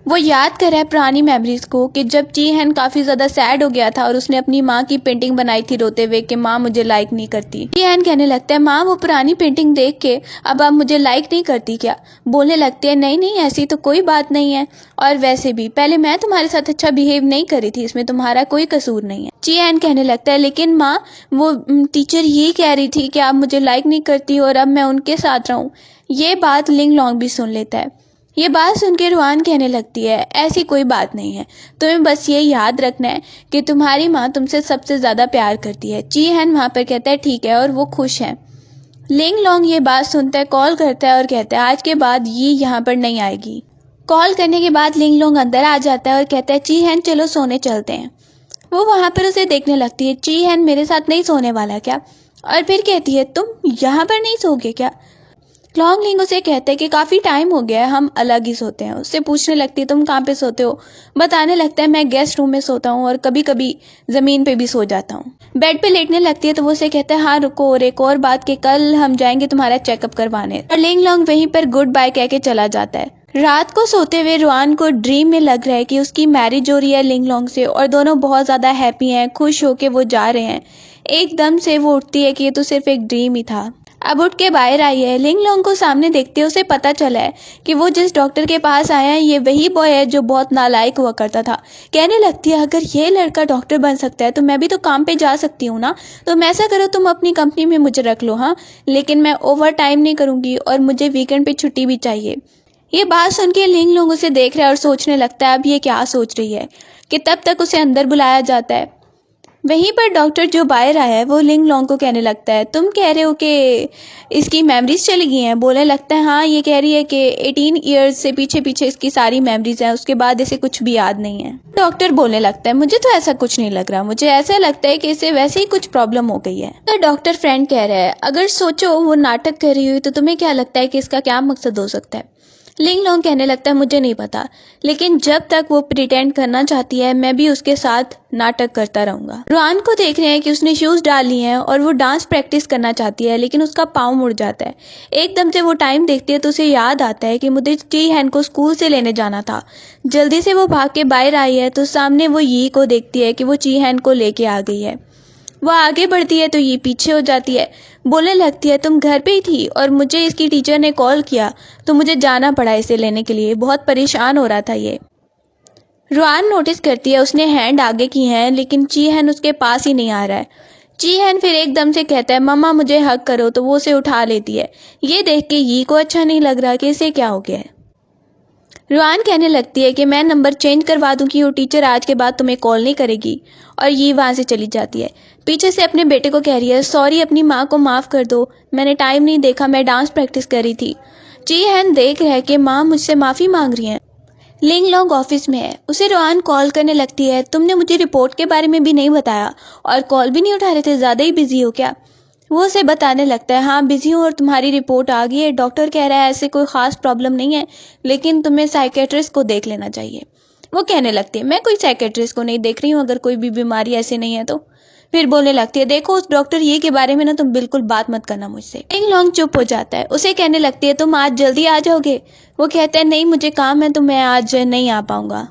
A: वो याद कर रहा है पुरानी मेमोरीज को कि जब ची हैन काफ़ी ज़्यादा सैड हो गया था और उसने अपनी माँ की पेंटिंग बनाई थी रोते हुए कि माँ मुझे लाइक नहीं करती। ची हैन कहने लगता है माँ वो पुरानी पेंटिंग देख के अब आप मुझे लाइक नहीं करती क्या। बोलने लगती है नहीं नहीं ऐसी तो कोई बात नहीं है, और वैसे भी पहले मैं तुम्हारे साथ अच्छा बिहेव नहीं करी थी, इसमें तुम्हारा कोई कसूर नहीं है। ची हैन कहने लगता है लेकिन माँ वो टीचर ये कह रही थी कि आप मुझे लाइक नहीं करती और अब मैं उनके साथ रहूँ। ये बात लिंग लोंग भी सुन लेता है। ये बात सुन के रुआन कहने लगती है ऐसी कोई बात नहीं है, तुम्हें बस ये याद रखना है कि तुम्हारी माँ तुमसे सबसे ज़्यादा प्यार करती है। ची हैन वहाँ पर कहता है ठीक है और वो खुश है। लिंग लोंग ये बात सुनता है, कॉल करता है और कहता है आज के बाद ये यहाँ पर नहीं आएगी। कॉल करने के बाद लिंग लोंग अंदर आ जाता है और कहता है ची हैन चलो सोने चलते हैं। वो वहाँ पर उसे देखने लगती है। ची हैन मेरे साथ नहीं सोने वाला क्या, और फिर कहती है तुम यहाँ पर नहीं सोगे क्या। लॉन्ग लिंग उसे कहते हैं कि काफ़ी टाइम हो गया है हम अलग ही सोते हैं। उससे पूछने लगती है तुम कहाँ पे सोते हो। बताने लगता है मैं गेस्ट रूम में सोता हूँ और कभी कभी ज़मीन पे भी सो जाता हूँ। बेड पे लेटने लगती है तो वो उसे कहता है हाँ रुको और एक और बात कि कल हम जाएंगे तुम्हारा चेकअप करवाने। और लिंग लॉन्ग वहीं पर गुड बाय कह के चला जाता है। रात को सोते हुए रुआन को ड्रीम में लग रहा है कि उसकी मैरिज हो रही है लिंग लॉन्ग से और दोनों बहुत ज़्यादा हैप्पी हैं, खुश होके वो जा रहे हैं। एकदम से वो उठती है कि ये तो सिर्फ एक ड्रीम ही था। अब उठ के बाहर आई है। लिंग लोंग को सामने देखते उसे पता चला है कि वो जिस डॉक्टर के पास आया है ये वही बॉय है जो बहुत नालायक हुआ करता था। कहने लगती है अगर ये लड़का डॉक्टर बन सकता है तो मैं भी तो काम पे जा सकती हूँ ना। तो मैं ऐसा करो तुम अपनी कंपनी में मुझे रख लो, हाँ लेकिन मैं ओवर टाइम नहीं करूँगी और मुझे वीकेंड पे छुट्टी भी चाहिए। ये बात सुन के लिंग लोंग उसे देख रहा है और सोचने लगता है अब ये क्या सोच रही है, कि तब तक उसे अंदर बुलाया जाता है। वहीं पर डॉक्टर जो बाहर आया है वो लिंग लोंग को कहने लगता है तुम कह रहे हो कि इसकी मेमोरीज चली गई हैं। बोलने लगता है हाँ ये कह रही है कि 18 ईयर्स से पीछे पीछे इसकी सारी मेमोरीज हैं, उसके बाद इसे कुछ भी याद नहीं है। डॉक्टर बोलने लगता है मुझे तो ऐसा कुछ नहीं लग रहा, मुझे ऐसा लगता है कि इसे वैसे ही कुछ प्रॉब्लम हो गई है। तो डॉक्टर फ्रेंड कह रहा है अगर सोचो वो नाटक कर रही हुई तो तुम्हें क्या लगता है कि इसका क्या मकसद हो सकता है। लिंग लोंग कहने लगता है मुझे नहीं पता, लेकिन जब तक वो प्रिटेंड करना चाहती है मैं भी उसके साथ नाटक करता रहूंगा। रुआन को देख रहे हैं कि उसने शूज डाल लिए हैं और वो डांस प्रैक्टिस करना चाहती है लेकिन उसका पाँव मुड़ जाता है। एकदम से वो टाइम देखती है तो उसे याद आता है कि मुझे ची हैन को स्कूल से लेने जाना था। जल्दी से वो भाग के बाहर आई है तो सामने वो यी को देखती है कि वो ची हैन को लेके आ गई है। वो आगे बढ़ती है तो ये पीछे हो जाती है। बोलने लगती है तुम घर पे ही थी और मुझे इसकी टीचर ने कॉल किया तो मुझे जाना पड़ा इसे लेने के लिए, बहुत परेशान हो रहा था ये। रुआन नोटिस करती है उसने हैंड आगे की है लेकिन ची हैन उसके पास ही नहीं आ रहा है। ची हैन फिर एकदम से कहता है मम्मा मुझे हक करो तो वो उसे उठा लेती है। ये देख के यी को अच्छा नहीं लग रहा कि इसे क्या हो गया है। रुआन कहने लगती है कि मैं नंबर चेंज करवा दूं कि वो टीचर आज के बाद तुम्हें कॉल नहीं करेगी, और ये वहाँ से चली जाती है। पीछे से अपने बेटे को कह रही है सॉरी अपनी माँ को माफ़ कर दो, मैंने टाइम नहीं देखा, मैं डांस प्रैक्टिस कर रही थी। ची हैन देख रहा है कि माँ मुझसे माफ़ी मांग रही हैं। लिंग लोंग ऑफिस में है। उसे रुआन कॉल करने लगती है तुमने मुझे रिपोर्ट के बारे में भी नहीं बताया और कॉल भी नहीं उठा रहे थे, ज़्यादा ही बिजी हो क्या। वो उसे बताने लगता है हाँ बिजी हूँ और तुम्हारी रिपोर्ट आ गई है, डॉक्टर कह रहा है ऐसे कोई ख़ास प्रॉब्लम नहीं है लेकिन तुम्हें साइकेट्रिस्ट को देख लेना चाहिए। वो कहने लगती है मैं कोई साइकेट्रिस्ट को नहीं देख रही हूँ, अगर कोई भी बीमारी ऐसे नहीं है तो। फिर बोलने लगती है देखो उस डॉक्टर ये के बारे में ना तुम बिल्कुल बात मत करना मुझसे। लिंग लोंग चुप हो जाता है। उसे कहने लगती है तुम आज जल्दी आ जाओगे। वो कहता है नहीं मुझे काम है तो मैं आज नहीं आ पाऊंगा।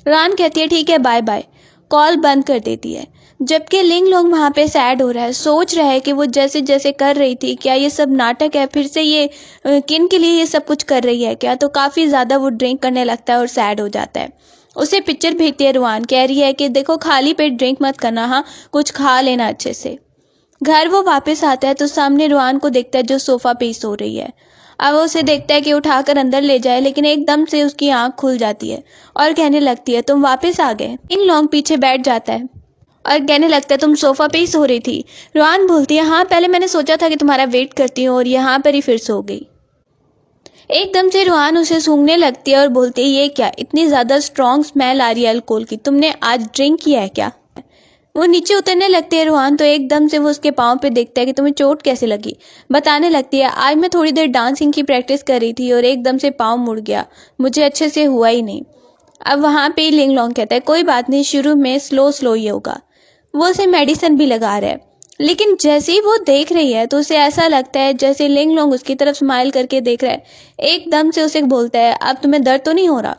A: रुआन कहती है ठीक है बाय बाय, कॉल बंद कर देती है। जबकि लिंग लोंग वहाँ पे सैड हो रहा है, सोच रहा है कि वो जैसे जैसे कर रही थी क्या ये सब नाटक है, फिर से ये किन के लिए ये सब कुछ कर रही है क्या। तो काफ़ी ज़्यादा वो ड्रिंक करने लगता है और सैड हो जाता है। उसे पिक्चर भेजती है रूहान, कह रही है कि देखो खाली पेट ड्रिंक मत करना, हाँ कुछ खा लेना अच्छे से। घर वो वापस आता है तो सामने रूहान को देखता है जो सोफा पे सो रही है। अब वो उसे देखता है कि उठाकर अंदर ले जाए, लेकिन एकदम से उसकी आंख खुल जाती है और कहने लगती है तुम वापस आ गए। लिंग लॉन्ग पीछे बैठ जाता है और कहने लगता है तुम सोफा पे ही सो रही थी। रूहान बोलती है हाँ पहले मैंने सोचा था कि तुम्हारा वेट करती हूँ और यहाँ पर ही फिर सो गई। एकदम से रूहान उसे सूंघने लगती है और बोलती है ये क्या, इतनी ज्यादा स्ट्रॉन्ग स्मेल आ रही है अल्कोहल की, तुमने आज ड्रिंक किया है क्या? वो नीचे उतरने लगती है रूहान, तो एकदम से वो उसके पाँव पे देखता है कि तुम्हें चोट कैसे लगी। बताने लगती है आज मैं थोड़ी देर डांसिंग की प्रैक्टिस कर रही थी और एकदम से पाँव मुड़ गया, मुझे अच्छे से हुआ ही नहीं। अब वहाँ पे लिंग लॉन्ग कहता है कोई बात नहीं, शुरू में स्लो स्लो ही होगा। वो उसे मेडिसिन भी लगा रहा है, लेकिन जैसे ही वो देख रही है तो उसे ऐसा लगता है जैसे लिंग लॉन्ग उसकी तरफ स्माइल करके देख रहा है। एकदम से उसे बोलता है अब तुम्हें दर्द तो नहीं हो रहा?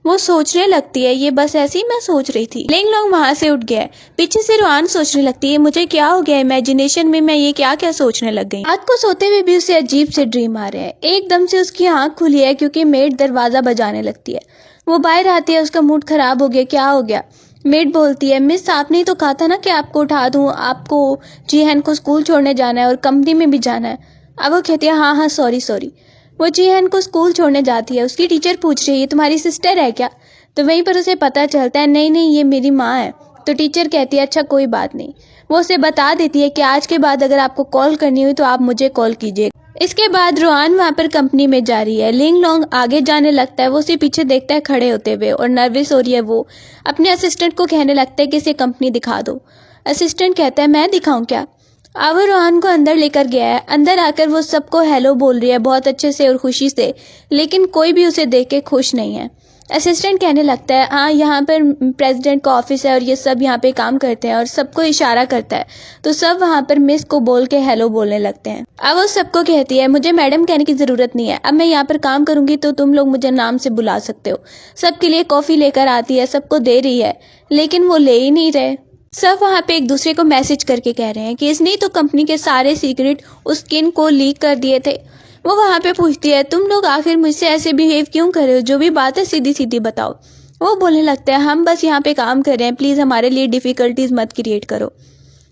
A: वो सोचने लगती है ये बस ऐसे ही मैं सोच रही थी। लिंग लॉन्ग वहां से उठ गया है। पीछे से रूहान सोचने लगती है मुझे क्या हो गया, इमेजिनेशन में मैं ये क्या क्या सोचने लग गई। रात को सोते हुए भी उसे अजीब से ड्रीम आ रहे हैं। एकदम से उसकी आंख खुली है क्योंकि मेड दरवाजा बजाने लगती है। वो बाहर आती है, उसका मूड खराब हो गया, क्या हो गया? मेड बोलती है मिस आपने ही तो कहा था ना कि आपको उठा दूं, आपको जीहन को स्कूल छोड़ने जाना है और कंपनी में भी जाना है। अब वो कहती है हाँ हाँ सॉरी। वो जीहन को स्कूल छोड़ने जाती है। उसकी टीचर पूछ रही है तुम्हारी सिस्टर है क्या? तो वहीं पर उसे पता चलता है नहीं ये मेरी माँ है। तो टीचर कहती है अच्छा कोई बात नहीं। वो उसे बता देती है कि आज के बाद अगर आपको कॉल करनी हुई तो आप मुझे कॉल कीजिए। इसके बाद रूहान वहां पर कंपनी में जा रही है। लिंग लॉन्ग आगे जाने लगता है, वो उसे पीछे देखता है खड़े होते हुए और नर्वस हो रही है। वो अपने असिस्टेंट को कहने लगता है कि इसे कंपनी दिखा दो। असिस्टेंट कहता है मैं दिखाऊं क्या? अब वो रूहान को अंदर लेकर गया है। अंदर आकर वो सबको हेलो बोल रही है बहुत अच्छे से और खुशी से, लेकिन कोई भी उसे देख के खुश नहीं है। असिस्टेंट कहने लगता है हाँ यहाँ पर प्रेसिडेंट का ऑफिस है और ये सब यहाँ पे काम करते हैं, और सबको इशारा करता है तो सब वहाँ पर मिस को बोल के हेलो बोलने लगते हैं। अब वो सबको कहती है मुझे मैडम कहने की जरूरत नहीं है, अब मैं यहाँ पर काम करूंगी तो तुम लोग मुझे नाम से बुला सकते हो। सबके लिए कॉफी लेकर आती है, सबको दे रही है, लेकिन वो ले ही नहीं रहे। सब वहाँ पे एक दूसरे को मैसेज करके कह रहे हैं कि इसने तो कंपनी के सारे सीक्रेट उस किन को लीक कर दिए थे। वो वहाँ पे पूछती है तुम लोग आखिर मुझसे ऐसे बिहेव क्यों कर रहे हो, जो भी बात है सीधी सीधी बताओ। वो बोलने लगता है हम बस यहाँ पे काम कर रहे हैं, प्लीज हमारे लिए डिफिकल्टीज मत क्रिएट करो।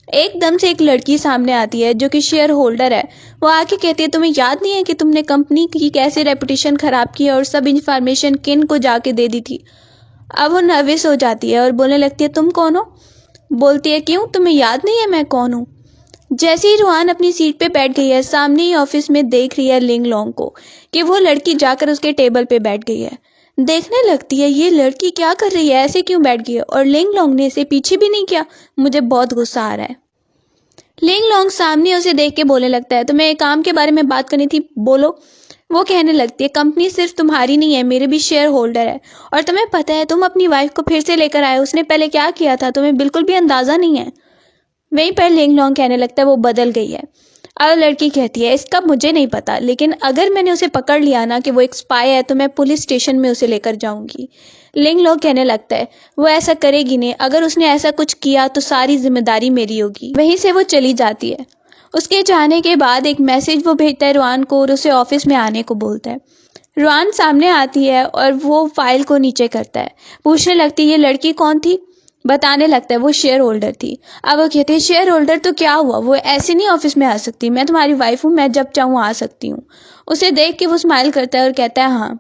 A: एकदम से एक लड़की सामने आती है जो कि शेयर होल्डर है। वो आके कहती है तुम्हें याद नहीं है कि तुमने कंपनी की कैसे रेपुटेशन खराब की और सब इंफॉर्मेशन किन को जाके दे दी थी। अब वो नर्वस हो जाती है और बोलने लगती है तुम कौन हो? बोलती है क्यों तुम्हें याद नहीं है मैं कौन हूँ? जैसे ही रूहान अपनी सीट पे बैठ गई है, सामने ही ऑफिस में देख रही है लिंग लॉन्ग को कि वो लड़की जाकर उसके टेबल पे बैठ गई है। देखने लगती है ये लड़की क्या कर रही है, ऐसे क्यों बैठ गई है, और लिंग लॉन्ग ने इसे पीछे भी नहीं किया। मुझे बहुत गुस्सा आ रहा है। लिंग लॉन्ग सामने उसे देख के बोलने लगता है तुम्हें एक काम के बारे में बात करनी थी, बोलो। वो कहने लगती है कंपनी सिर्फ तुम्हारी नहीं है, मेरे भी शेयर होल्डर है, और तुम्हें पता है तुम अपनी वाइफ को फिर से लेकर आए, उसने पहले क्या किया था तुम्हें बिल्कुल भी अंदाजा नहीं है। वहीं पर लिंग लॉन्ग कहने लगता है वो बदल गई है। अब लड़की कहती है इसका मुझे नहीं पता, लेकिन अगर मैंने उसे पकड़ लिया ना कि वो एक स्पाई है तो मैं पुलिस स्टेशन में उसे लेकर जाऊंगी। लिंग लॉन्ग कहने लगता है वो ऐसा करेगी नहीं, अगर उसने ऐसा कुछ किया तो सारी जिम्मेदारी मेरी होगी। वहीं से वो चली जाती है। उसके जाने के बाद एक मैसेज वो भेजता है रूहान को और उसे ऑफिस में आने को बोलता है। रूहान सामने आती है और वो फाइल को नीचे करता है। पूछने लगती है ये लड़की कौन थी? बताने लगता है वो शेयर होल्डर थी। अब वो कहती है शेयर होल्डर तो क्या हुआ, वो ऐसे नहीं ऑफिस में आ सकती, मैं तुम्हारी वाइफ हूँ, मैं जब चाहूँ आ सकती हूँ। उसे देख के वो स्माइल करता है और कहता है हाँ।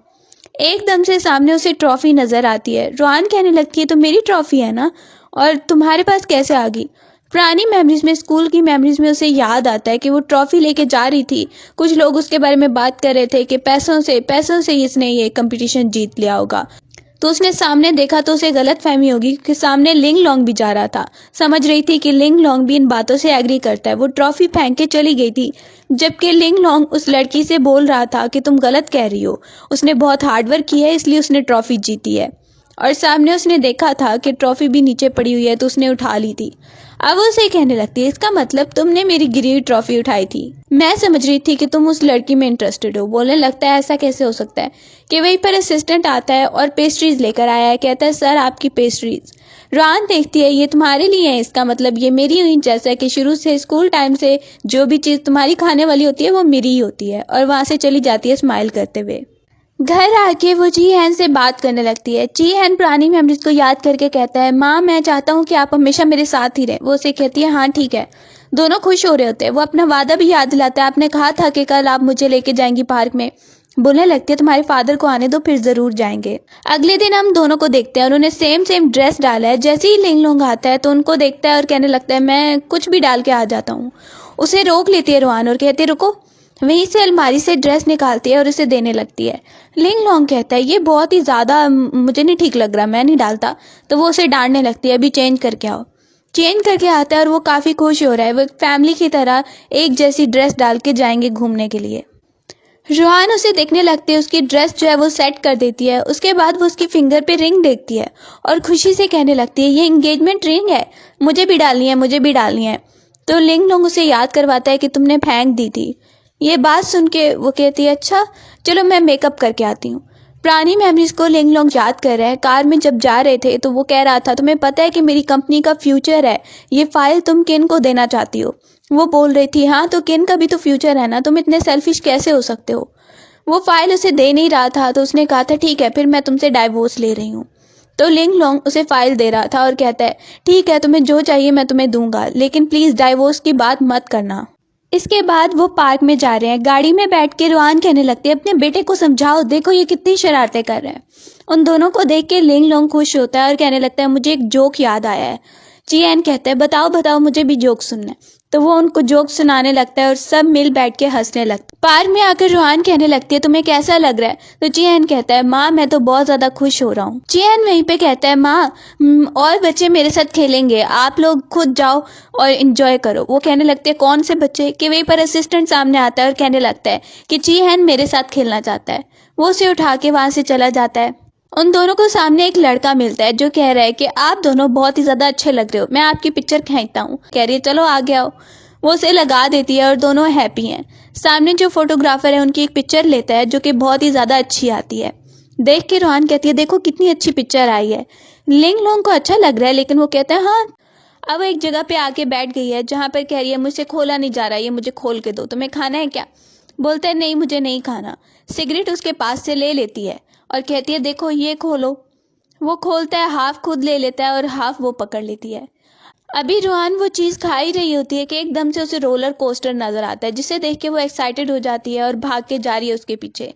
A: एकदम से सामने उसे ट्रॉफी नजर आती है। रूहान कहने लगती है तो मेरी ट्रॉफी है ना, और तुम्हारे पास कैसे आ गई? पुरानी मेमोरीज में, स्कूल की मेमोरीज में उसे याद आता है कि वो ट्रॉफी लेके जा रही थी। कुछ लोग उसके बारे में बात कर रहे थे कि पैसों से इसने ये कंपटीशन जीत लिया होगा। तो उसने सामने देखा तो उसे गलत फहमी होगी कि सामने लिंग लॉन्ग भी जा रहा था। समझ रही थी कि लिंग लॉन्ग भी इन बातों से एग्री करता है। वो ट्रॉफी फेंक के चली गई थी, जबकि लिंग लॉन्ग उस लड़की से बोल रहा था कि तुम गलत कह रही हो, उसने बहुत हार्डवर्क की है इसलिए उसने ट्रॉफी जीती है। और सामने उसने देखा था कि ट्रॉफी भी नीचे पड़ी हुई है तो उसने उठा ली थी। अब वो उसे कहने लगती है इसका मतलब तुमने मेरी गिरी हुई ट्रॉफी उठाई थी, मैं समझ रही थी कि तुम उस लड़की में इंटरेस्टेड हो। बोलने लगता है ऐसा कैसे हो सकता है। कि वहीं पर असिस्टेंट आता है और पेस्ट्रीज लेकर आया है। कहता है सर आपकी पेस्ट्रीज। रूहान देखती है ये तुम्हारे लिए है, इसका मतलब ये मेरी हुई, जैसा कि शुरू से स्कूल टाइम से जो भी चीज़ तुम्हारी खाने वाली होती है वो मेरी ही होती है। और वहाँ से चली जाती है स्माइल करते हुए। घर आके वो जी हैन से बात करने लगती है। जी हैन पुरानी मेमोरीज को याद करके कहता है, माँ मैं चाहता हूँ कि आप हमेशा मेरे साथ ही रहें। वो उसे कहती है, हाँ ठीक है। दोनों खुश हो रहे होते हैं। वो अपना वादा भी याद दिलाता है, आपने कहा था कि कल आप मुझे लेके जाएंगी पार्क में। बोलने लगती है, तुम्हारे फादर को आने दो, फिर जरूर जाएंगे। अगले दिन हम दोनों को देखते हैं, और उन्होंने सेम सेम ड्रेस डाला है। जैसे ही लिंग लोंग आता है तो उनको देखता है और कहने लगता है, मैं कुछ भी डाल के आ जाता हूँ। उसे रोक लेती है रोहान और कहती है, रुको। वहीं से अलमारी से ड्रेस निकालती है और उसे देने लगती है। लिंग लोंग कहता है, ये बहुत ही ज़्यादा मुझे नहीं ठीक लग रहा, मैं नहीं डालता। तो वो उसे डांटने लगती है, अभी चेंज करके आओ। चेंज करके आता है और वो काफ़ी खुश हो रहा है। वो एक फैमिली की तरह एक जैसी ड्रेस डाल के जाएंगे घूमने के लिए। रोहान उसे देखने लगती है, उसकी ड्रेस जो है वो सेट कर देती है। उसके बाद वो उसकी फिंगर पे रिंग देखती है और खुशी से कहने लगती है, ये एंगेजमेंट रिंग है, मुझे भी डालनी है, मुझे भी डालनी है। तो लिंग लोंग उसे याद करवाता है कि तुमने फेंक दी थी। ये बात सुन के वो कहती है, अच्छा चलो मैं मेकअप करके आती हूँ। पुरानी मेमोरीज को लिंग लोंग याद कर रहा है। कार में जब जा रहे थे तो वो कह रहा था, तुम्हें पता है कि मेरी कंपनी का फ्यूचर है, ये फाइल तुम किन को देना चाहती हो। वो बोल रही थी, हाँ तो किन का भी तो फ्यूचर है ना, तुम इतने सेल्फिश कैसे हो सकते हो। वो फाइल उसे दे नहीं रहा था तो उसने कहा था, ठीक है फिर मैं तुमसे डाइवोर्स ले रही हूँ। तो लिंग लोंग उसे फाइल दे रहा था और कहता है, ठीक है तुम्हें जो चाहिए मैं तुम्हें दूंगा, लेकिन प्लीज डाइवोर्स की बात मत करना। इसके बाद वो पार्क में जा रहे हैं। गाड़ी में बैठ के रोहान कहने लगती है, अपने बेटे को समझाओ, देखो ये कितनी शरारतें कर रहा है। उन दोनों को देख के लिंग लोंग खुश होता है और कहने लगता है, मुझे एक जोक याद आया है। चियन कहता है, बताओ बताओ, मुझे भी जोक सुनना है। तो वो उनको जोक सुनाने लगता है और सब मिल बैठ के हंसने लगते हैं। पार्क में आकर रोहान कहने लगती है, तुम्हें कैसा लग रहा है। तो चियन कहता है, माँ मैं तो बहुत ज्यादा खुश हो रहा हूँ। चियन वहीं पे कहता है, माँ और बच्चे मेरे साथ खेलेंगे, आप लोग खुद जाओ और इंजॉय करो। वो कहने लगते हैं, कौन से बच्चे। कि वहीं पर असिस्टेंट सामने आता है और कहने लगता है कि चियन मेरे साथ खेलना चाहता है। वो उसे उठा के वहां से चला जाता है। उन दोनों को सामने एक लड़का मिलता है जो कह रहा है कि आप दोनों बहुत ही ज्यादा अच्छे लग रहे हो, मैं आपकी पिक्चर खींचता हूँ। कह रही है, चलो आगे आओ। वो उसे लगा देती है और दोनों हैप्पी हैं। सामने जो फोटोग्राफर है उनकी एक पिक्चर लेता है जो कि बहुत ही ज्यादा अच्छी आती है। देख के रोहान कहती है, देखो कितनी अच्छी पिक्चर आई है। लिंग लोंग को अच्छा लग रहा है, लेकिन वो कहता है, हाँ। अब वो एक जगह पे आके बैठ गई है जहां पर कह रही है, मुझसे खोला नहीं जा रहा, ये मुझे खोल के दो, तुम्हें खाना है क्या। बोलता है, नहीं मुझे नहीं खाना। सिगरेट उसके पास से ले लेती है और कहती है, देखो ये खोलो। वो खोलता है, हाफ खुद ले लेता है और हाफ वो पकड़ लेती है। अभी रोहान वो चीज़ खा ही रही होती है कि एकदम से उसे रोलर कोस्टर नजर आता है, जिसे देख के वो एक्साइटेड हो जाती है और भाग के जा रही है उसके पीछे।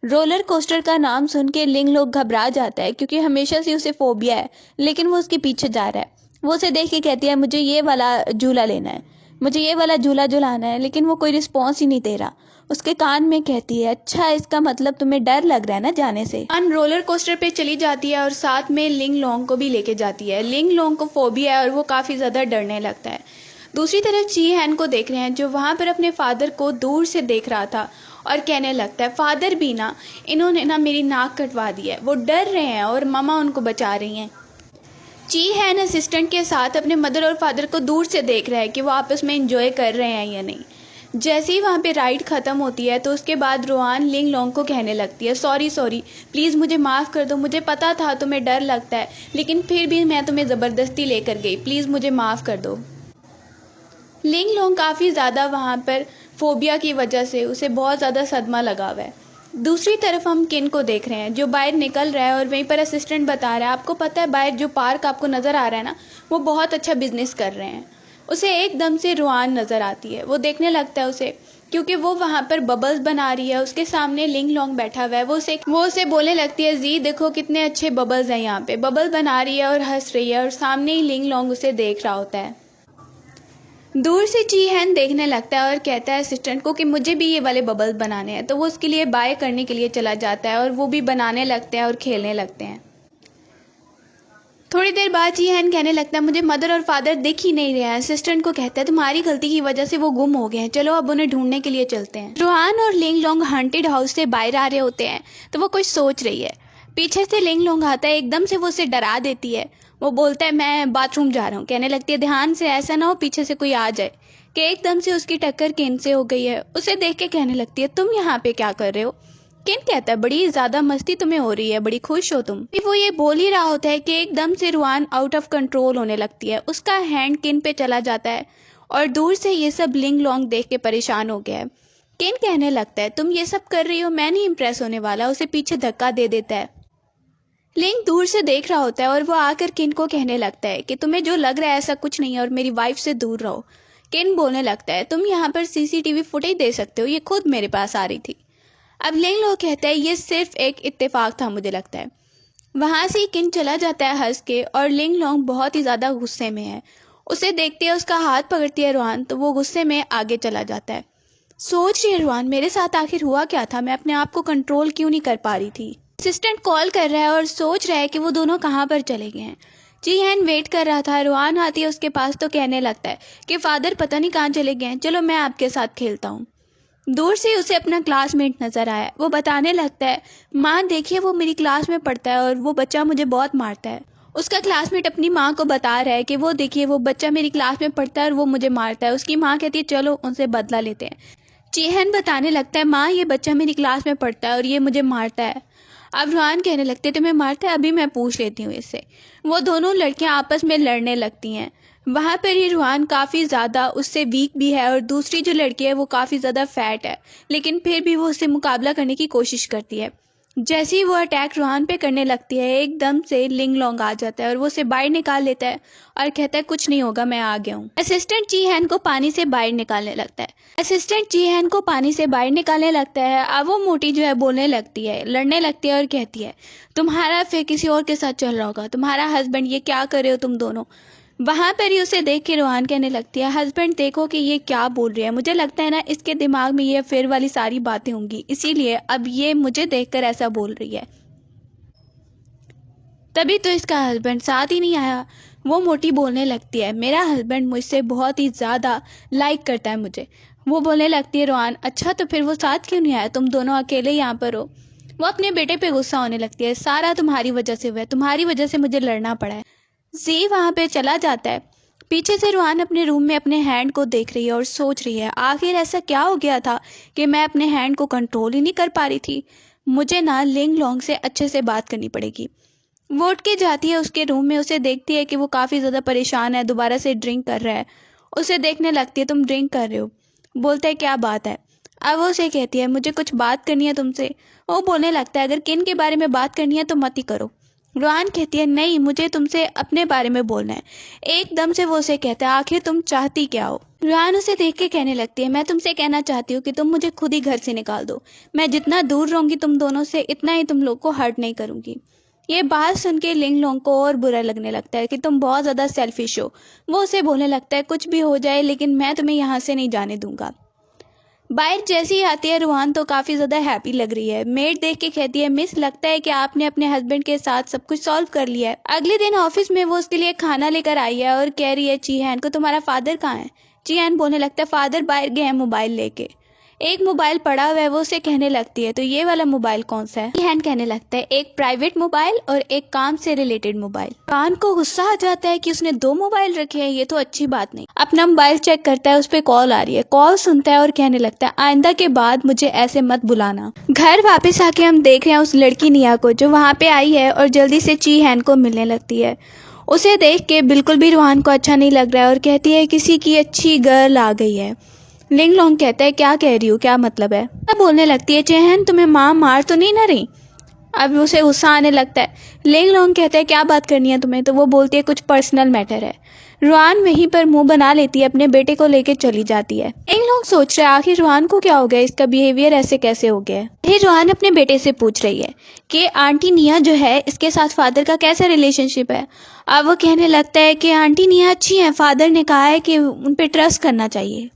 A: रोलर कोस्टर का नाम सुन के लिंग लोग घबरा जाता है, क्योंकि हमेशा से उसे फोबिया है, लेकिन वो उसके पीछे जा रहा है। वो उसे देख के कहती है, मुझे ये वाला झूला लेना है, मुझे ये वाला झूला झुलाना है, लेकिन वो कोई रिस्पॉन्स ही नहीं दे रहा। उसके कान में कहती है, अच्छा इसका मतलब तुम्हें डर लग रहा है ना जाने से। अन रोलर कोस्टर पे चली जाती है और साथ में लिंग लोंग को भी लेके जाती है। लिंग लोंग को फोबिया है और वो काफ़ी ज़्यादा डरने लगता है। दूसरी तरफ ची हैन को देख रहे हैं, जो वहाँ पर अपने फादर को दूर से देख रहा था और कहने लगता है, फादर भी ना, इन्होंने ना मेरी नाक कटवा दी है। वो डर रहे हैं और मामा उनको बचा रही हैं। ची हैन असिस्टेंट के साथ अपने मदर और फादर को दूर से देख रहा है कि वो आपस में एंजॉय कर रहे हैं या नहीं। जैसे ही वहाँ पे राइड ख़त्म होती है तो उसके बाद रोहान लिंग लोंग को कहने लगती है, सॉरी सॉरी, प्लीज़ मुझे माफ़ कर दो, मुझे पता था तुम्हें डर लगता है, लेकिन फिर भी मैं तुम्हें ज़बरदस्ती लेकर गई, प्लीज़ मुझे माफ़ कर दो। लिंग लोंग काफ़ी ज़्यादा वहाँ पर फोबिया की वजह से उसे बहुत ज़्यादा सदमा लगा हुआ है। दूसरी तरफ हम किन को देख रहे हैं, जो बाहर निकल रहा है और वहीं पर असिस्टेंट बता रहा है, आपको पता है बाहर जो पार्क आपको नज़र आ रहा है ना, वो बहुत अच्छा बिजनेस कर रहे हैं। उसे एकदम से रोहान नज़र आती है। वो देखने लगता है उसे, क्योंकि वो वहाँ पर बबल्स बना रही है। उसके सामने लिंग लोंग बैठा हुआ है। वो उसे बोलने लगती है, जी देखो कितने अच्छे बबल्स हैं, यहाँ पे बबल बना रही है और हंस रही है, और सामने ही लिंग लोंग उसे देख रहा होता है। दूर से ची हैन देखने लगता है और कहता है असिस्टेंट को कि मुझे भी ये वाले बबल्स बनाने हैं। तो वो उसके लिए बाय करने के लिए चला जाता है और वो भी बनाने लगते हैं और खेलने लगते हैं। थोड़ी देर बाद ची हैन कहने लगता है, मुझे मदर और फादर दिख ही नहीं रहे हैं। असिस्टेंट को कहता है, तुम्हारी गलती की वजह से वो गुम हो गए हैं, चलो अब उन्हें ढूंढने के लिए चलते हैं। रोहान और लिंग लोंग हॉन्टेड हाउस से बाहर आ रहे होते हैं तो वो कुछ सोच रही है। पीछे से लिंग लोंग आता है, एकदम से वो उसे डरा देती है। वो बोलता है, मैं बाथरूम जा रहा हूँ। कहने लगती है, ध्यान से, ऐसा ना हो पीछे से कोई आ जाए। कि एकदम से उसकी टक्कर किन से हो गई है। उसे देख के कहने लगती है, तुम यहाँ पे क्या कर रहे हो। किन कहता है, बड़ी ज्यादा मस्ती तुम्हें हो रही है, बड़ी खुश हो तुम। वो ये बोल ही रहा होता है कि एकदम से रुआन आउट ऑफ कंट्रोल होने लगती है। उसका हैंड किन पे चला जाता है और दूर से ये सब लिंग लोंग देख के परेशान हो गया है। किन कहने लगता है तुम ये सब कर रही हो, मैं नहीं इम्प्रेस होने वाला। उसे पीछे धक्का दे देता है। लिंग दूर से देख रहा होता है और वो आकर किन को कहने लगता है कि तुम्हें जो लग रहा है ऐसा कुछ नहीं है और मेरी वाइफ से दूर रहो। किन बोलने लगता है तुम यहाँ पर सीसीटीवी फुटेज दे सकते हो, ये खुद मेरे पास आ रही थी। अब लिंग लोग कहता है ये सिर्फ एक इत्तेफाक था मुझे लगता है। वहां से किन चला जाता है हंस के और लिंग लोंग बहुत ही ज्यादा गुस्से में है। उसे देखते है उसका हाथ पकड़ती है रुहान तो वो गुस्से में आगे चला जाता है। सोच रही है रुहान मेरे साथ आखिर हुआ क्या था, मैं अपने आप को कंट्रोल क्यों नहीं कर पा रही थी। असिस्टेंट कॉल कर रहा है और सोच रहा है कि वो दोनों कहाँ पर चले गए हैं। जीहन वेट कर रहा था। रुहान आती है उसके पास तो कहने लगता है कि फादर पता नहीं कहाँ चले गए हैं, चलो मैं आपके साथ खेलता हूँ। दूर से उसे अपना क्लासमेट नजर आया। वो बताने लगता है माँ देखिए वो मेरी क्लास में पढ़ता है और वो बच्चा मुझे बहुत मारता है। उसका क्लासमेट अपनी माँ को बता रहा है कि वो देखिए वो बच्चा मेरी क्लास में पढ़ता है और वो मुझे मारता है। उसकी माँ कहती है चलो उनसे बदला लेते हैं। जीहन बताने लगता है माँ ये बच्चा मेरी क्लास में पढ़ता है और ये मुझे मारता है। अब रुहान कहने लगते तुम्हें मारता है, अभी मैं पूछ लेती हूँ इससे। वो दोनों लड़कियां आपस में लड़ने लगती हैं। वहां पर ही रुहान काफी ज्यादा उससे वीक भी है और दूसरी जो लड़की है वो काफी ज्यादा फैट है, लेकिन फिर भी वो उससे मुकाबला करने की कोशिश करती है। जैसे ही वो अटैक रुहान पे करने लगती है एकदम से लिंग लोंग आ जाता है और वो उसे बाहर निकाल लेता है और कहता है कुछ नहीं होगा मैं आ गया हूँ। असिस्टेंट जीहन को पानी से बाहर निकालने लगता है। असिस्टेंट जीहन को पानी से बाहर निकालने लगता है। अब वो मोटी जो है बोलने लगती है, लड़ने लगती है और कहती है तुम्हारा फिर किसी और के साथ चल रहा होगा, तुम्हारा हस्बैंड, ये क्या कर रहे हो तुम दोनों। वहां पर ही उसे देख के रुहान कहने लगती है हस्बैंड देखो कि ये क्या बोल रही है, मुझे लगता है ना इसके दिमाग में ये फिर वाली सारी बातें होंगी, इसीलिए अब ये मुझे देखकर ऐसा बोल रही है। तभी तो इसका हस्बैंड साथ ही नहीं आया। वो मोटी बोलने लगती है मेरा हस्बैंड मुझसे बहुत ही ज्यादा लाइक करता है मुझे। वो बोलने लगती है रुहान अच्छा तो फिर वो साथ क्यों नहीं आया, तुम दोनों अकेले यहाँ पर हो। वो अपने बेटे पे गुस्सा होने लगती है सारा तुम्हारी वजह से हुआ है, तुम्हारी वजह से मुझे लड़ना पड़ा है। जी वहां पे चला जाता है। पीछे से रुहान अपने रूम में अपने हैंड को देख रही है और सोच रही है आखिर ऐसा क्या हो गया था कि मैं अपने हैंड को कंट्रोल ही नहीं कर पा रही थी। मुझे ना लिंग लोंग से अच्छे से बात करनी पड़ेगी। वो उठ के जाती है उसके रूम में। उसे देखती है कि वो काफी ज्यादा परेशान है, दोबारा से ड्रिंक कर रहा है। उसे देखने लगती है तुम ड्रिंक कर रहे हो। बोलता है क्या बात है। अब वो उसे कहती है मुझे कुछ बात करनी है तुमसे। वो बोलने लगता है अगर किन के बारे में बात करनी है तो मत ही करो। रुहान कहती है नहीं मुझे तुमसे अपने बारे में बोलना है। एकदम से वो उसे कहता है आखिर तुम चाहती क्या हो। रुहान उसे देख के कहने लगती है मैं तुमसे कहना चाहती हूँ कि तुम मुझे खुद ही घर से निकाल दो। मैं जितना दूर रहूंगी तुम दोनों से इतना ही तुम लोग को हर्ट नहीं करूंगी। ये बात सुन के लिंग लोंग को और बुरा लगने लगता है कि तुम बहुत ज्यादा सेल्फिश हो। वो उसे बोलने लगता है कुछ भी हो जाए लेकिन मैं तुम्हें यहाँ से नहीं जाने दूंगा। बाहर जैसे ही आती है रुहान तो काफी ज्यादा हैप्पी लग रही है। मेड देख के कहती है मिस लगता है कि आपने अपने हस्बैंड के साथ सब कुछ सॉल्व कर लिया है। अगले दिन ऑफिस में वो उसके लिए खाना लेकर आई है और कह रही है जीहन को तुम्हारा फादर कहाँ है। जीहन बोलने लगता है फादर बाहर गए हैं मोबाइल लेके। एक मोबाइल पड़ा हुआ है। वो उसे कहने लगती है तो ये वाला मोबाइल कौन सा है। जीहन कहने लगता है एक प्राइवेट मोबाइल और एक काम से रिलेटेड मोबाइल। कान को गुस्सा आ जाता है कि उसने दो मोबाइल रखे हैं, ये तो अच्छी बात नहीं। अपना मोबाइल चेक करता है, उस पर कॉल आ रही है। कॉल सुनता है और कहने लगता है आइंदा के बाद मुझे ऐसे मत बुलाना। घर वापस आके हम देख रहे हैं उस लड़की निया को जो वहां पे आई है और जल्दी से जीहन को मिलने लगती है। उसे देख के बिल्कुल भी रुहान को अच्छा नहीं लग रहा है और कहती है किसी की अच्छी गर्ल आ गई है। लिंग लोंग कहता है क्या कह रही हो, क्या मतलब है। बोलने लगती है चेहन तुम्हें माँ मार तो नहीं ना रही। अब उसे गुस्सा आने लगता है। लिंग लोंग कहता है क्या बात करनी है तुम्हें। तो वो बोलती है कुछ पर्सनल मैटर है। रुहान वहीं पर मुंह बना लेती है, अपने बेटे को लेकर चली जाती है। लिंग लोंग सोच रहे हैं आखिर रुहान को क्या हो गया, इसका बिहेवियर ऐसे कैसे हो गया है। फिर रुहान अपने बेटे से पूछ रही है कि आंटी निया जो है इसके साथ फादर का कैसा रिलेशनशिप है। अब वो कहने लगता है कि आंटी निया अच्छी है, फादर ने कहा है कि उन पे ट्रस्ट करना चाहिए।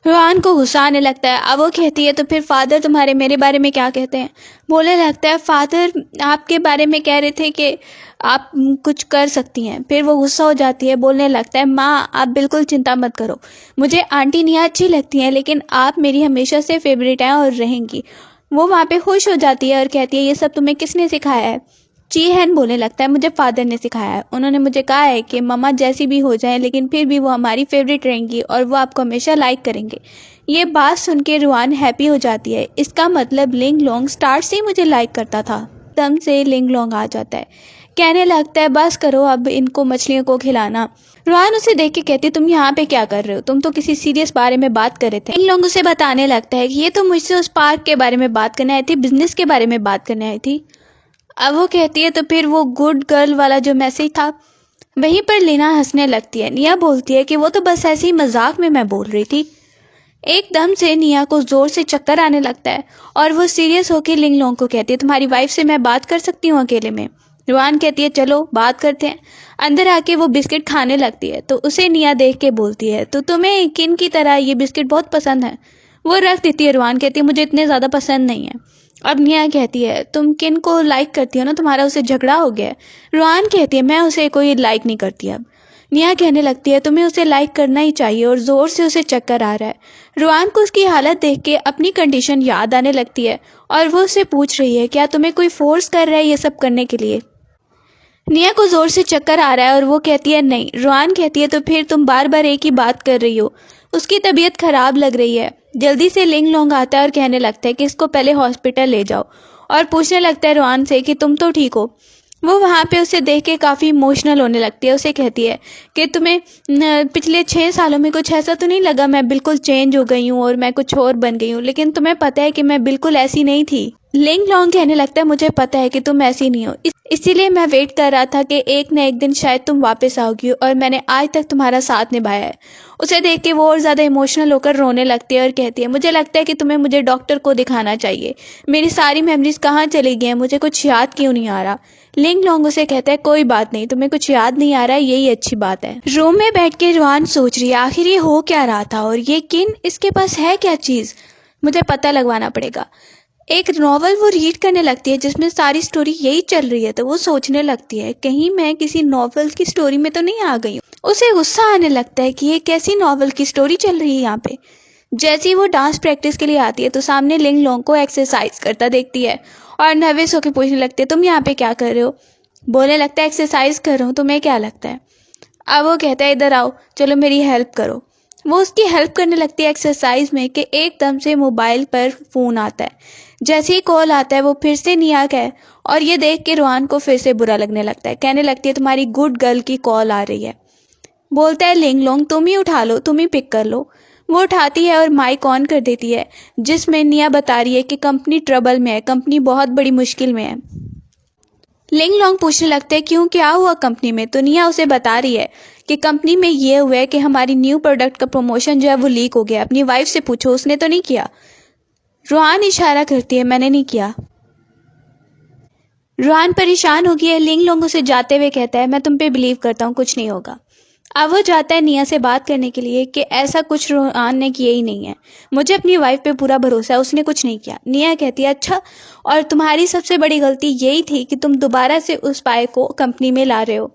A: रुहान को गुस्सा आने लगता है। अब वो कहती है तो फिर फादर तुम्हारे मेरे बारे में क्या कहते हैं। बोलने लगता है फादर आपके बारे में कह रहे थे कि आप कुछ कर सकती हैं। फिर वो गुस्सा हो जाती है, बोलने लगता है माँ आप बिल्कुल चिंता मत करो, मुझे आंटी निया अच्छी लगती हैं लेकिन आप मेरी हमेशा से फेवरेट हैं और रहेंगी। वो वहाँ पे खुश हो जाती है और कहती है ये सब तुम्हें किसने सिखाया है। जीहन बोलने लगता है मुझे फादर ने सिखाया है, उन्होंने मुझे कहा है कि मम्मा जैसी भी हो जाए लेकिन फिर भी वो हमारी फेवरेट रहेंगी और वो आपको हमेशा लाइक करेंगे। ये बात सुन के रुहान हैप्पी हो जाती है। इसका मतलब लिंग लोंग स्टार्ट से ही मुझे लाइक करता था। एकदम से लिंग लोंग आ जाता है, कहने लगता है बस करो अब इनको मछलियों को खिलाना। रोहान उसे देख के कहती है तुम यहाँ पे क्या कर रहे हो, तुम तो किसी सीरियस बारे में बात कर रहे थे। इन लोग उसे बताने लगता है कि ये तो मुझसे उस पार्क के बारे में बात करने आई थी, बिजनेस के बारे में बात करने आई थी। अब वो कहती है तो फिर वो गुड गर्ल वाला जो मैसेज था। वहीं पर लीना हंसने लगती है। निया बोलती है कि वो तो बस ऐसे ही मजाक में मैं बोल रही थी। एकदम से निया को जोर से चक्कर आने लगता है और वो सीरियस होकर लिंग लोंग को कहती है तुम्हारी वाइफ से मैं बात कर सकती हूँ अकेले में। रोहान कहती है चलो बात करते हैं। अंदर आके वो बिस्किट खाने लगती है तो उसे निया देख के बोलती है तो तुम्हें किन की तरह ये बिस्किट बहुत पसंद है। वो रख देती है। रोहान कहती है मुझे इतने ज़्यादा पसंद नहीं है। अब निया कहती है तुम किन को लाइक करती हो ना, तुम्हारा उसे झगड़ा हो गया है। रोहान कहती है मैं उसे कोई लाइक नहीं करती। अब निया कहने लगती है तुम्हें उसे लाइक करना ही चाहिए और ज़ोर से उसे चक्कर आ रहा है। रोहान को उसकी हालत देख के अपनी कंडीशन याद आने लगती है और वो उससे पूछ रही है क्या तुम्हें कोई फोर्स कर रहा है ये सब करने के लिए। निया को जोर से चक्कर आ रहा है और वो कहती है नहीं। रोहान कहती है तो फिर तुम बार बार एक ही बात कर रही हो। उसकी तबीयत खराब लग रही है। जल्दी से लिंग लोंग आता है और कहने लगता है कि इसको पहले हॉस्पिटल ले जाओ और पूछने लगता है रोहान से कि तुम तो ठीक हो। वो वहाँ पे उसे देख के काफ़ी इमोशनल होने लगती है। उसे कहती है कि तुम्हें पिछले 6 सालों में कुछ ऐसा तो नहीं लगा मैं बिल्कुल चेंज हो गई हूँ और मैं कुछ और बन गई हूँ, लेकिन तुम्हें पता है कि मैं बिल्कुल ऐसी नहीं थी। लिंग लोंग कहने लगता है मुझे पता है कि तुम ऐसी नहीं हो, इसीलिए मैं वेट कर रहा था कि एक न एक दिन शायद तुम वापस आओगी और मैंने आज तक तुम्हारा साथ निभाया है। उसे देख के वो और ज़्यादा इमोशनल होकर रोने लगती है और कहती है मुझे लगता है कि तुम्हें मुझे डॉक्टर को दिखाना चाहिए। मेरी सारी मेमोरीज कहाँ चली गई हैं, मुझे कुछ याद क्यों नहीं आ रहा। लिंग लोंग उसे कहता है कोई बात नहीं, तुम्हें कुछ याद नहीं आ रहा है, यही अच्छी बात है। रूम में बैठ के रोहान सोच रही है आखिर ये हो क्या रहा था और ये किन इसके पास है क्या चीज़, मुझे पता लगवाना पड़ेगा। एक नॉवल वो रीड करने लगती है जिसमें सारी स्टोरी यही चल रही है तो वो सोचने लगती है कहीं मैं किसी नॉवल की स्टोरी में तो नहीं आ गई हूँ। उसे गुस्सा आने लगता है कि ये कैसी नॉवल की स्टोरी चल रही है यहाँ पे। जैसे ही वो डांस प्रैक्टिस के लिए आती है तो सामने लिंग लोंग को एक्सरसाइज करता देखती है और नर्वस होकर पूछने लगती है तुम यहाँ पे क्या कर रहे हो। बोलने लगता है एक्सरसाइज कर रहा हूँ, तुम्हें क्या लगता है। अब वो कहता है इधर आओ चलो मेरी हेल्प करो। वो उसकी हेल्प करने लगती है एक्सरसाइज में कि एकदम से मोबाइल पर फ़ोन आता है। जैसे ही कॉल आता है वो फिर से निया का है और ये देख के रोहान को फिर से बुरा लगने लगता है। कहने लगती है तुम्हारी गुड गर्ल की कॉल आ रही है। बोलता है लिंग लोंग तुम ही उठा लो, तुम ही पिक कर लो। वो उठाती है और माइक ऑन कर देती है जिसमें निया बता रही है कि कंपनी ट्रबल में है, कंपनी बहुत बड़ी मुश्किल में है। लिंग लोंग पूछने लगते हैं क्यों क्या हुआ कंपनी में, तो निया उसे बता रही है कि कंपनी में ये हुआ है कि हमारी न्यू प्रोडक्ट का प्रमोशन जो है वो लीक हो गया। अपनी वाइफ से पूछो, उसने तो नहीं किया। रोहान इशारा करती है मैंने नहीं किया। रोहान परेशान हो गई है। लिंग लोंग उसे जाते हुए कहता है मैं तुम पे बिलीव करता हूँ, कुछ नहीं होगा। अब वो जाता है निया से बात करने के लिए कि ऐसा कुछ रोहान ने किया ही नहीं है, मुझे अपनी वाइफ पे पूरा भरोसा है, उसने कुछ नहीं किया। निया कहती है अच्छा, और तुम्हारी सबसे बड़ी गलती यही थी कि तुम दोबारा से उस पाए को कंपनी में ला रहे हो।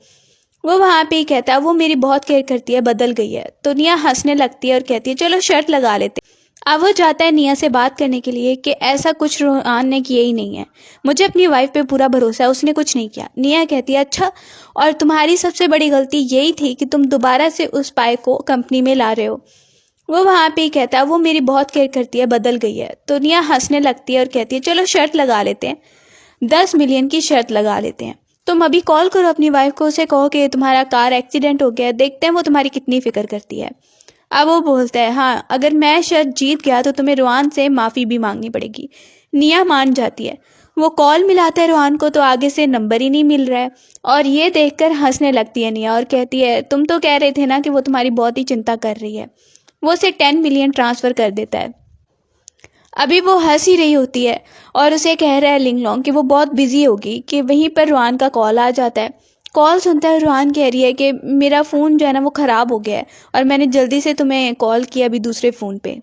A: वो वहाँ पे ही कहता है वो मेरी बहुत केयर करती है, बदल गई है। तो निया हंसने लगती है और कहती है चलो शर्त लगा लेते। अब वो जाता है निया से बात करने के लिए कि ऐसा कुछ रोहान ने किया ही नहीं है, मुझे अपनी वाइफ पे पूरा भरोसा है, उसने कुछ नहीं किया। निया कहती है अच्छा, और तुम्हारी सबसे बड़ी गलती यही थी कि तुम दोबारा से उस पाए को कंपनी में ला रहे हो। वो वहाँ पे ही कहता है वो मेरी बहुत केयर करती है, बदल गई है। तो निया हंसने लगती है और कहती है चलो शर्त लगा लेते हैं, 10 मिलियन की शर्त लगा लेते हैं। तुम अभी कॉल करो अपनी वाइफ को, उसे कहो कि तुम्हारा कार एक्सीडेंट हो गया, देखते हैं वो तुम्हारी कितनी फिक्र करती है। अब वो बोलता है हाँ, अगर मैं शर्त जीत गया तो तुम्हें रोहान से माफ़ी भी मांगनी पड़ेगी। निया मान जाती है। वो कॉल मिलाता है रोहान को तो आगे से नंबर ही नहीं मिल रहा है और ये देखकर हंसने लगती है निया और कहती है तुम तो कह रहे थे ना कि वो तुम्हारी बहुत ही चिंता कर रही है। वो उसे 10 मिलियन ट्रांसफ़र कर देता है। अभी वो हंस ही रही होती है और उसे कह रहा है लिंग लोंग कि वो बहुत बिजी होगी कि वहीं पर रोहान का कॉल आ जाता है। कॉल सुनता है रोहान कह रही है कि मेरा फ़ोन जो है ना वो ख़राब हो गया है और मैंने जल्दी से तुम्हें कॉल किया अभी दूसरे फ़ोन पे।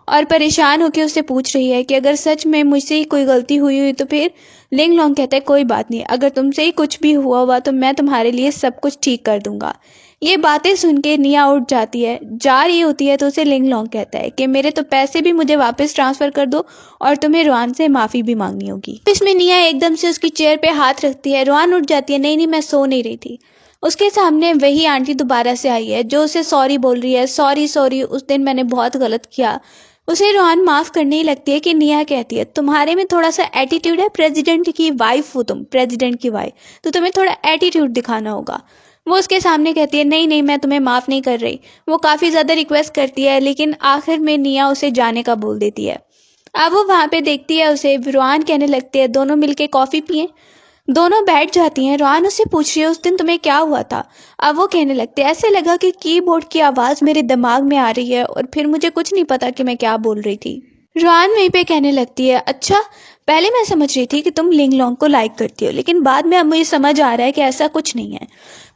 A: और परेशान होकर उससे पूछ रही है कि अगर सच में मुझसे ही कोई गलती हुई तो फिर। लिंग लोंग कहता है कोई बात नहीं, अगर तुमसे ही कुछ भी हुआ तो मैं तुम्हारे लिए सब कुछ ठीक कर दूंगा। ये बातें सुन के निया उठ जाती है, जा रही होती है तो उसे लिंग लोंग कहता है कि मेरे तो पैसे भी मुझे वापस ट्रांसफ़र कर दो और तुम्हें रोहान से माफ़ी भी मांगनी होगी। इसमें निया एकदम से उसकी चेयर पे हाथ रखती है। रोहान उठ जाती है, नहीं नहीं मैं सो नहीं रही थी। उसके सामने वही आंटी दोबारा से आई है जो उसे सॉरी बोल रही है, सॉरी सॉरी उस दिन मैंने बहुत गलत किया। उसे रोहान माफ़ करने ही लगती है कि निया कहती है तुम्हारे में थोड़ा सा एटीट्यूड है, प्रेसिडेंट की वाइफ हो तुम, प्रेसिडेंट की वाइफ, तो तुम्हें थोड़ा एटीट्यूड दिखाना होगा। वो उसके सामने कहती है नहीं नहीं मैं तुम्हें माफ़ नहीं कर रही। वो काफ़ी ज़्यादा रिक्वेस्ट करती है लेकिन आखिर में निया उसे जाने का बोल देती है। अब वो वहाँ पे देखती है उसे, रोहान कहने लगती है दोनों मिलके कॉफ़ी पिए। दोनों बैठ जाती हैं। रोहान उससे पूछ रही है उस दिन तुम्हें क्या हुआ था। अब वो कहने लगते हैं ऐसे लगा कि कीबोर्ड की आवाज़ मेरे दिमाग में आ रही है और फिर मुझे कुछ नहीं पता कि मैं क्या बोल रही थी। रोहान वहीं पे कहने लगती है अच्छा, पहले मैं समझ रही थी कि तुम लिंग लोंग को लाइक करती हो लेकिन बाद में अब मुझे समझ आ रहा है कि ऐसा कुछ नहीं है।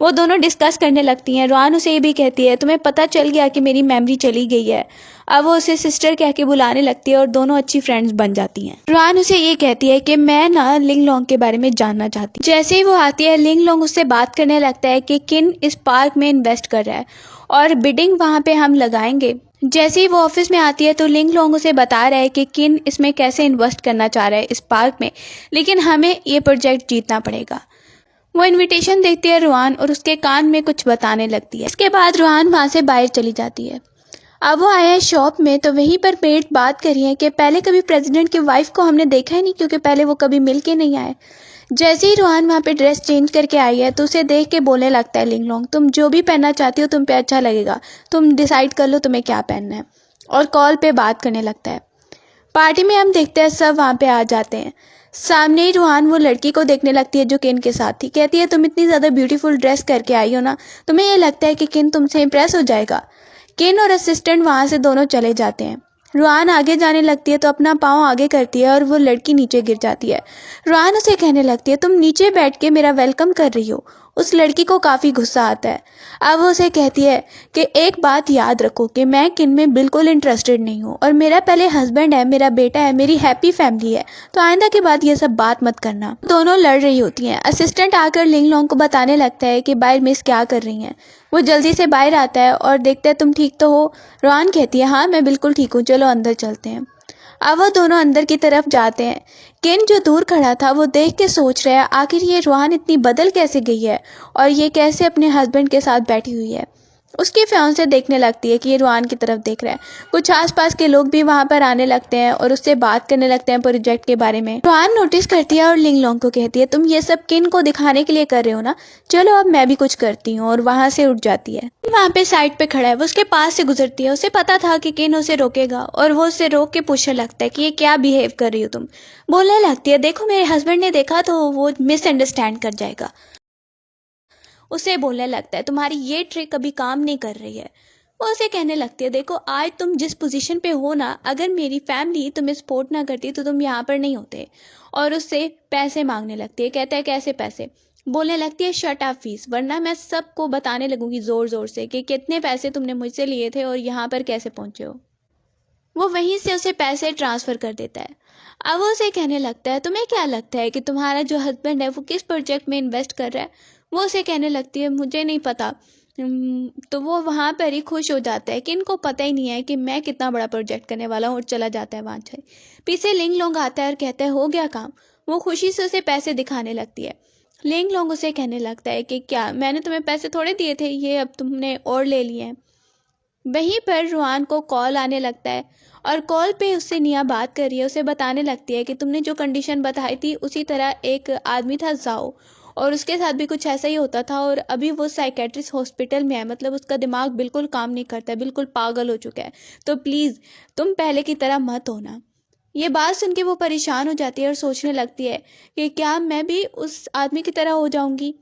A: वो दोनों डिस्कस करने लगती हैं। रोहान उसे ये भी कहती है तुम्हें पता चल गया कि मेरी मेमोरी चली गई है। अब वो उसे सिस्टर कह के बुलाने लगती है और दोनों अच्छी फ्रेंड्स बन जाती हैं। रोहान उसे ये कहती है कि मैं ना लिंग लोंग के बारे में जानना चाहती हूँ। जैसे ही वो आती है लिंग लोंग उससे बात करने लगता है कि किन इस पार्क में इन्वेस्ट कर रहा है और बिडिंग वहाँ पे हम लगाएंगे। जैसे ही वो ऑफिस में आती है तो लिंग लोंग उसे बता रहा है कि किन इसमें कैसे इन्वेस्ट करना चाह रहा है इस पार्क में, लेकिन हमें ये प्रोजेक्ट जीतना पड़ेगा। वो इनविटेशन देखती है रोहान और उसके कान में कुछ बताने लगती है। इसके बाद रोहान वहाँ से बाहर चली जाती है। अब वो आया है शॉप में तो वहीं पर मेड बात करी है कि पहले कभी प्रेसिडेंट की वाइफ को हमने देखा ही नहीं क्योंकि पहले वो कभी मिल के नहीं आए। जैसे ही रोहान वहाँ पे ड्रेस चेंज करके आई है तो उसे देख के बोलने लगता है लिंग लोंग तुम जो भी पहनना चाहती हो तुम पे अच्छा लगेगा, तुम डिसाइड कर लो तुम्हें क्या पहनना है। और कॉल पे बात करने लगता है। पार्टी में हम देखते हैं सब वहाँ पे आ जाते हैं। सामने ही रोहान वो लड़की को देखने लगती है जो किन के साथ थी। कहती है तुम इतनी ज़्यादा ब्यूटीफुल ड्रेस करके आई हो ना, तुम्हें ये लगता है कि किन तुमसे इम्प्रेस हो जाएगा। किन और असिस्टेंट वहाँ से दोनों चले जाते हैं। रोहान आगे जाने लगती है तो अपना पाँव आगे करती है और वो लड़की नीचे गिर जाती है। रोहान उसे कहने लगती है तुम नीचे बैठ के मेरा वेलकम कर रही हो। उस लड़की को काफ़ी गुस्सा आता है। अब वो उसे कहती है कि एक बात याद रखो कि मैं किन में बिल्कुल इंटरेस्टेड नहीं हूँ और मेरा पहले हस्बैंड है, मेरा बेटा है, मेरी हैप्पी फैमिली है, तो आइंदा के बाद ये सब बात मत करना। दोनों लड़ रही होती हैं। असिस्टेंट आकर लिंग लोंग को बताने लगता है कि बाहर मिस क्या कर रही हैं। वो जल्दी से बाहर आता है और देखता है तुम ठीक तो हो। रोहान कहती है हाँ मैं बिल्कुल ठीक हूँ, चलो अंदर चलते हैं। अब वो दोनों अंदर की तरफ जाते हैं। किन जो दूर खड़ा था वो देख के सोच रहा है आखिर ये रोहान इतनी बदल कैसे गई है और ये कैसे अपने हस्बैंड के साथ बैठी हुई है। उसकी फियांसे देखने लगती है कि ये रोहान की तरफ देख रहा है। कुछ आसपास के लोग भी वहां पर आने लगते हैं और उससे बात करने लगते हैं प्रोजेक्ट के बारे में। रोहान नोटिस करती है और लिंग लोंग को कहती है तुम ये सब किन को दिखाने के लिए कर रहे हो ना, चलो अब मैं भी कुछ करती हूँ, और वहां से उठ जाती है। वहां पे साइड पे खड़ा है, वो उसके पास से गुजरती है। उसे पता था कि किन उसे रोकेगा और वो उसे रोक के पूछने लगता है कि ये क्या बिहेव कर रही हो तुम। बोलने लगती है देखो मेरे हस्बैंड ने देखा तो वो मिसअंडरस्टैंड कर जाएगा। उसे बोलने लगता है तुम्हारी ये ट्रिक कभी काम नहीं कर रही है। वो उसे कहने लगती है देखो आज तुम जिस पोजीशन पे हो ना, अगर मेरी फैमिली तुम्हें सपोर्ट ना करती तो तुम यहाँ पर नहीं होते। और उससे पैसे मांगने लगती है। कहता है कैसे पैसे। बोलने लगती है शट अप फीस, वरना मैं सबको बताने लगूंगी जोर जोर से कि कितने पैसे तुमने मुझसे लिए थे और यहाँ पर कैसे पहुंचे हो। वो वहीं से उसे पैसे ट्रांसफर कर देता है। अब वो उसे कहने लगता है तुम्हें क्या लगता है कि तुम्हारा जो हस्बैंड है वो किस प्रोजेक्ट में इन्वेस्ट कर रहा है। वो उसे कहने लगती है मुझे नहीं पता। तो वो वहाँ पर ही खुश हो जाता है कि इनको पता ही नहीं है कि मैं कितना बड़ा प्रोजेक्ट करने वाला हूँ, और चला जाता है वहाँ से। पीछे लिंग लोंग आता है और कहता है हो गया काम। वो खुशी से उसे पैसे दिखाने लगती है। लिंग लोंग उसे कहने लगता है कि क्या मैंने तुम्हें पैसे थोड़े दिए थे, ये अब तुमने और ले लिए हैं। वहीं पर रोहान को कॉल आने लगता है और कॉल पे उससे निया बात कर रही है। उसे बताने लगती है कि तुमने जो कंडीशन बताई थी उसी तरह एक आदमी था जाओ, और उसके साथ भी कुछ ऐसा ही होता था, और अभी वो साइकेट्रिस्ट हॉस्पिटल में है, मतलब उसका दिमाग बिल्कुल काम नहीं करता है, बिल्कुल पागल हो चुका है। तो प्लीज़ तुम पहले की तरह मत होना। ये बात सुन के वो परेशान हो जाती है और सोचने लगती है कि क्या मैं भी उस आदमी की तरह हो जाऊंगी।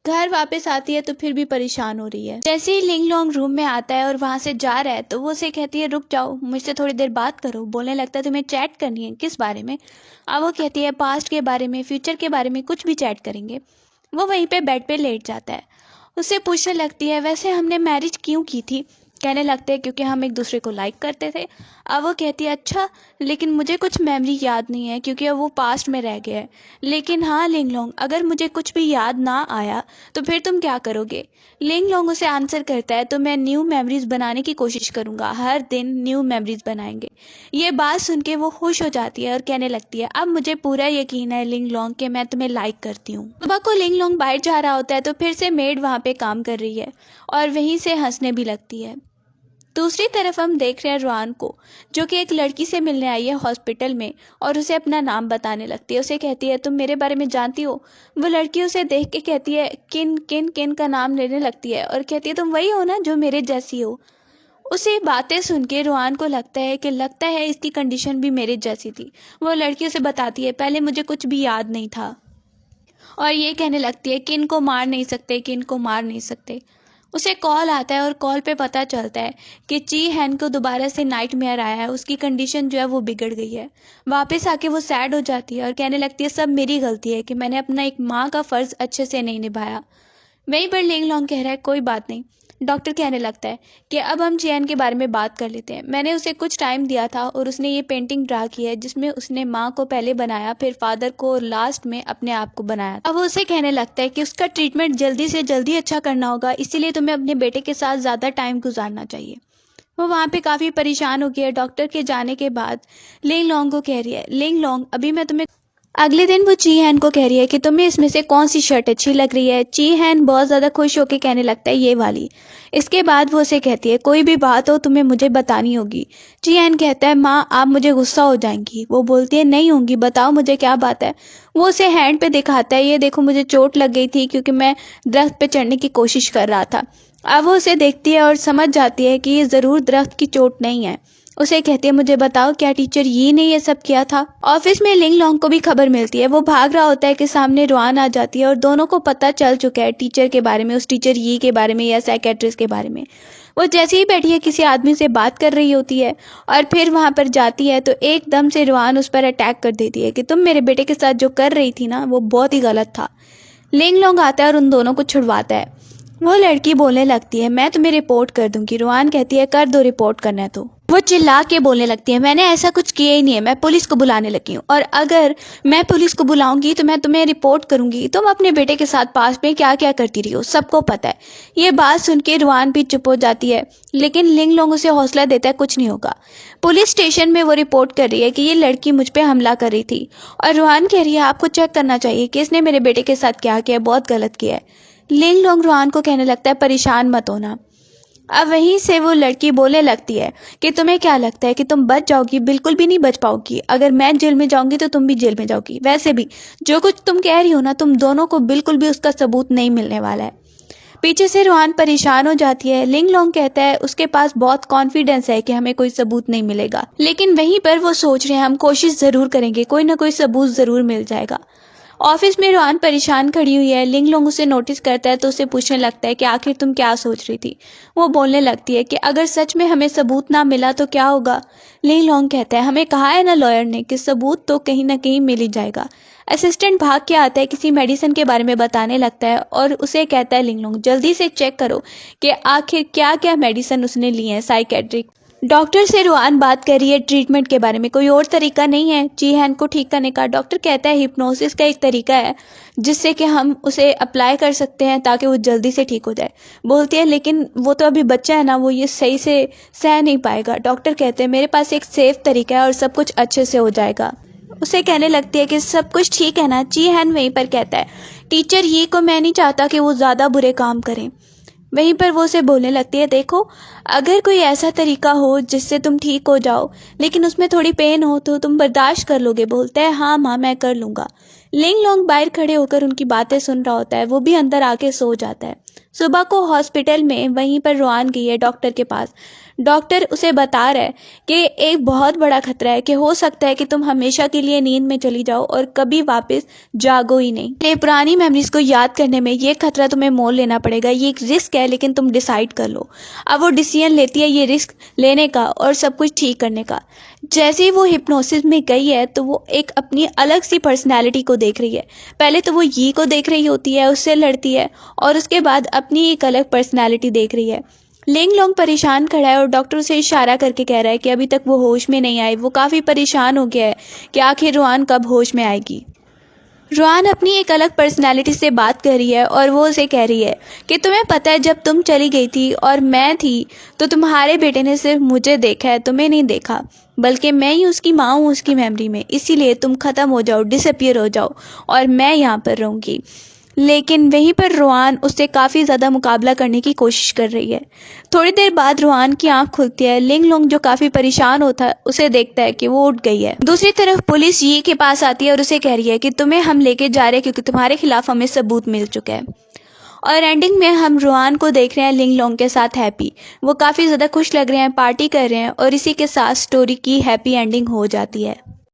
A: घर वापस आती है तो फिर भी परेशान हो रही है। जैसे ही लिंग लोंग रूम में आता है और वहां से जा रहा है तो वो उसे कहती है रुक जाओ, मुझसे थोड़ी देर बात करो। बोलने लगता है तुम्हें चैट करनी है, किस बारे में। अब वो कहती है पास्ट के बारे में, फ्यूचर के बारे में, कुछ भी चैट करेंगे। वो वहीं पे बेड पे लेट जाता है। उससे पूछने लगती है वैसे हमने मैरिज क्यों की थी। कहने लगते हैं क्योंकि हम एक दूसरे को लाइक करते थे। अब वो कहती है अच्छा, लेकिन मुझे कुछ मेमोरी याद नहीं है क्योंकि अब वो पास्ट में रह गया है। लेकिन हाँ लिंग लोंग, अगर मुझे कुछ भी याद ना आया तो फिर तुम क्या करोगे। लिंग लोंग उसे आंसर करता है तो मैं न्यू मेमोरीज बनाने की कोशिश करूंगा, हर दिन न्यू मेमोरीज बनाएंगे। ये बात सुन के वो खुश हो जाती है और कहने लगती है अब मुझे पूरा यकीन है लिंग लोंग कि मैं तुम्हें लाइक करती हूँ। सुबह को लिंग लोंग बाहर जा रहा होता है तो फिर से मेड वहाँ पे काम कर रही है और वहीं से हंसने भी लगती है। दूसरी तरफ हम देख रहे हैं रुआन को, जो कि एक लड़की से मिलने आई है हॉस्पिटल में और उसे अपना नाम बताने लगती है। उसे कहती है तुम मेरे बारे में जानती हो। वो लड़की उसे देख के कहती है किन किन किन का नाम लेने लगती है और कहती है तुम वही हो ना जो मेरे जैसी हो। उसे बातें सुन के रुआन को लगता है इसकी कंडीशन भी मेरे जैसी थी। वो लड़की उसे बताती है पहले मुझे कुछ भी याद नहीं था, और ये कहने लगती है कि इनको मार नहीं सकते, कि इनको मार नहीं सकते। उसे कॉल आता है और कॉल पे पता चलता है कि ची हैन को दोबारा से नाइटमेयर आया है, उसकी कंडीशन जो है वो बिगड़ गई है। वापस आके वो सैड हो जाती है और कहने लगती है सब मेरी गलती है कि मैंने अपना एक माँ का फ़र्ज़ अच्छे से नहीं निभाया। वहीं पर लिंग लॉन्ग कह रहा है कोई बात नहीं। डॉक्टर कहने लगता है कि अब हम चियान के बारे में बात कर लेते हैं। मैंने उसे कुछ टाइम दिया था और उसने ये पेंटिंग ड्रा की है जिसमें उसने माँ को पहले बनाया, फिर फादर को और लास्ट में अपने आप को बनाया। अब वो उसे कहने लगता है कि उसका ट्रीटमेंट जल्दी से जल्दी अच्छा करना होगा, इसीलिए तुम्हें अपने बेटे के साथ ज़्यादा टाइम गुजारना चाहिए। वो वहाँ पे काफ़ी परेशान हो गई है। डॉक्टर के जाने के बाद लिंग लॉन्ग को कह रही है लिंग लॉन्ग अभी मैं तुम्हें अगले दिन वो ची हैन को कह रही है कि तुम्हें इसमें से कौन सी शर्ट अच्छी लग रही है। ची हैन बहुत ज़्यादा खुश होकर कहने लगता है ये वाली। इसके बाद वो उसे कहती है कोई भी बात हो तुम्हें मुझे बतानी होगी। ची हैन कहता है माँ आप मुझे गुस्सा हो जाएंगी। वो बोलती है नहीं होंगी, बताओ मुझे क्या बात है। वो उसे हैंड पे दिखाता है ये देखो मुझे चोट लग गई थी क्योंकि मैं दरख्त पे चढ़ने की कोशिश कर रहा था। अब वो उसे देखती है और समझ जाती है कि ये ज़रूर दरख्त की चोट नहीं है। उसे कहती है मुझे बताओ क्या टीचर यी ने ये सब किया था। ऑफिस में लिंग लॉन्ग को भी खबर मिलती है। वो भाग रहा होता है कि सामने रुआन आ जाती है और दोनों को पता चल चुका है टीचर के बारे में, उस टीचर यी के बारे में या साइकेट्रिस्ट के बारे में। वो जैसे ही बैठी है किसी आदमी से बात कर रही होती है और फिर वहां पर जाती है तो एकदम से रुआन उस पर अटैक कर देती है कि तुम मेरे बेटे के साथ जो कर रही थी ना वो बहुत ही गलत था। लिंग लॉन्ग आता है और उन दोनों को छुड़वाता है। वो लड़की बोलने लगती है मैं तुम्हें रिपोर्ट कर दूंगी। रुआन कहती है कर दो, रिपोर्ट करना है तो। वो चिल्ला के बोलने लगती है मैंने ऐसा कुछ किया ही नहीं है, मैं पुलिस को बुलाने लगी हूँ और अगर मैं पुलिस को बुलाऊंगी तो मैं तुम्हें रिपोर्ट करूंगी। तुम अपने बेटे के साथ पास में क्या क्या करती रही हो सबको पता है। ये बात सुन के रुआन भी चुप हो जाती है, लेकिन लिंग लॉन्ग उसे हौसला देता है कुछ नहीं होगा। पुलिस स्टेशन में वो रिपोर्ट कर रही है कि ये लड़की मुझ पर हमला कर रही थी और रुआन कह रही है आपको चेक करना चाहिए कि इसने मेरे बेटे के साथ क्या किया, बहुत गलत किया है। लिंग लॉन्ग रुआन को कहने लगता है परेशान मत होना। अब वहीं से वो लड़की बोलने लगती है कि तुम्हें क्या लगता है कि तुम बच जाओगी? बिल्कुल भी नहीं बच पाओगी। अगर मैं जेल में जाऊंगी तो तुम भी जेल में जाओगी। वैसे भी जो कुछ तुम कह रही हो ना तुम दोनों को बिल्कुल भी उसका सबूत नहीं मिलने वाला है। पीछे से रुआन परेशान हो जाती है। लिंग लॉन्ग कहता है उसके पास बहुत कॉन्फिडेंस है कि हमें कोई सबूत नहीं मिलेगा, लेकिन वहीं पर वो सोच रहे हैं हम कोशिश जरूर करेंगे, कोई ना कोई सबूत जरूर मिल जाएगा। ऑफिस में रुआन परेशान खड़ी हुई है। लिंग लॉन्ग उसे नोटिस करता है तो उसे पूछने लगता है कि आखिर तुम क्या सोच रही थी। वो बोलने लगती है कि अगर सच में हमें सबूत ना मिला तो क्या होगा। लिंग लॉन्ग कहता है हमें कहा है ना लॉयर ने कि सबूत तो कहीं ना कहीं मिल ही जाएगा। असिस्टेंट भाग के आता है, किसी मेडिसिन के बारे में बताने लगता है और उसे कहता है लिंग लॉन्ग जल्दी से चेक करो कि आखिर क्या क्या मेडिसिन उसने ली है साइकेट्रिक। डॉक्टर से रुआन बात कर रही है ट्रीटमेंट के बारे में, कोई और तरीका नहीं है जी हैन को ठीक करने का। डॉक्टर कहता है हिप्नोसिस का एक तरीका है जिससे कि हम उसे अप्लाई कर सकते हैं ताकि वो जल्दी से ठीक हो जाए। बोलती है लेकिन वो तो अभी बच्चा है ना, वो ये सही से सह नहीं पाएगा। डॉक्टर कहते हैं मेरे पास एक सेफ तरीका है और सब कुछ अच्छे से हो जाएगा। उसे कहने लगती है कि सब कुछ ठीक है ना। जी हैन वहीं पर कहता है टीचर ये को मैं नहीं चाहता कि वो ज़्यादा बुरे काम करें। वहीं पर वो उसे बोलने लगती है देखो अगर कोई ऐसा तरीका हो जिससे तुम ठीक हो जाओ लेकिन उसमें थोड़ी पेन हो तो तुम बर्दाश्त कर लोगे। बोलता है हाँ माँ मैं कर लूँगा। लिंग लॉन्ग बाहर खड़े होकर उनकी बातें सुन रहा होता है। वो भी अंदर आके सो जाता है। सुबह को हॉस्पिटल में वहीं पर रुआन गई है डॉक्टर के पास। डॉक्टर उसे बता रहा है कि एक बहुत बड़ा खतरा है कि हो सकता है कि तुम हमेशा के लिए नींद में चली जाओ और कभी वापस जागो ही नहीं। ये पुरानी मेमोरीज को याद करने में ये खतरा तुम्हें मोल लेना पड़ेगा। ये एक रिस्क है लेकिन तुम डिसाइड कर लो। अब वो डिसीजन लेती है ये रिस्क लेने का और सब कुछ ठीक करने का। जैसे ही वो हिप्नोसिस में गई है तो वो एक अपनी अलग सी पर्सनैलिटी को देख रही है। पहले तो वो ये को देख रही होती है, उससे लड़ती है और उसके बाद अपनी एक अलग पर्सनैलिटी देख रही है। लिंग लॉन्ग परेशान खड़ा है और डॉक्टर उसे इशारा करके कह रहा है कि अभी तक वो होश में नहीं आई। वो काफ़ी परेशान हो गया है कि आखिर रुआन कब होश में आएगी। रुआन अपनी एक अलग पर्सनैलिटी से बात कर रही है और वो उसे कह रही है कि तुम्हें पता है जब तुम चली गई थी और मैं थी तो तुम्हारे बेटे ने सिर्फ मुझे देखा है, तुम्हें नहीं देखा, बल्कि मैं ही उसकी माँ हूँ उसकी मेमोरी में। इसीलिए तुम ख़त्म हो जाओ, डिसअपियर हो जाओ और मैं यहाँ पर रहूँगी। लेकिन वहीं पर रोहान उससे काफ़ी ज़्यादा मुकाबला करने की कोशिश कर रही है। थोड़ी देर बाद रोहान की आंख खुलती है। लिंग लोंग जो काफ़ी परेशान होता है उसे देखता है कि वो उठ गई है। दूसरी तरफ पुलिस ये के पास आती है और उसे कह रही है कि तुम्हें हम लेके जा रहे हैं क्योंकि तुम्हारे खिलाफ हमें सबूत मिल चुका है। और एंडिंग में हम रोहान को देख रहे हैं लिंग लोंग के साथ हैप्पी। वो काफ़ी ज़्यादा खुश लग रहे हैं, पार्टी कर रहे हैं और इसी के साथ स्टोरी की हैप्पी एंडिंग हो जाती है।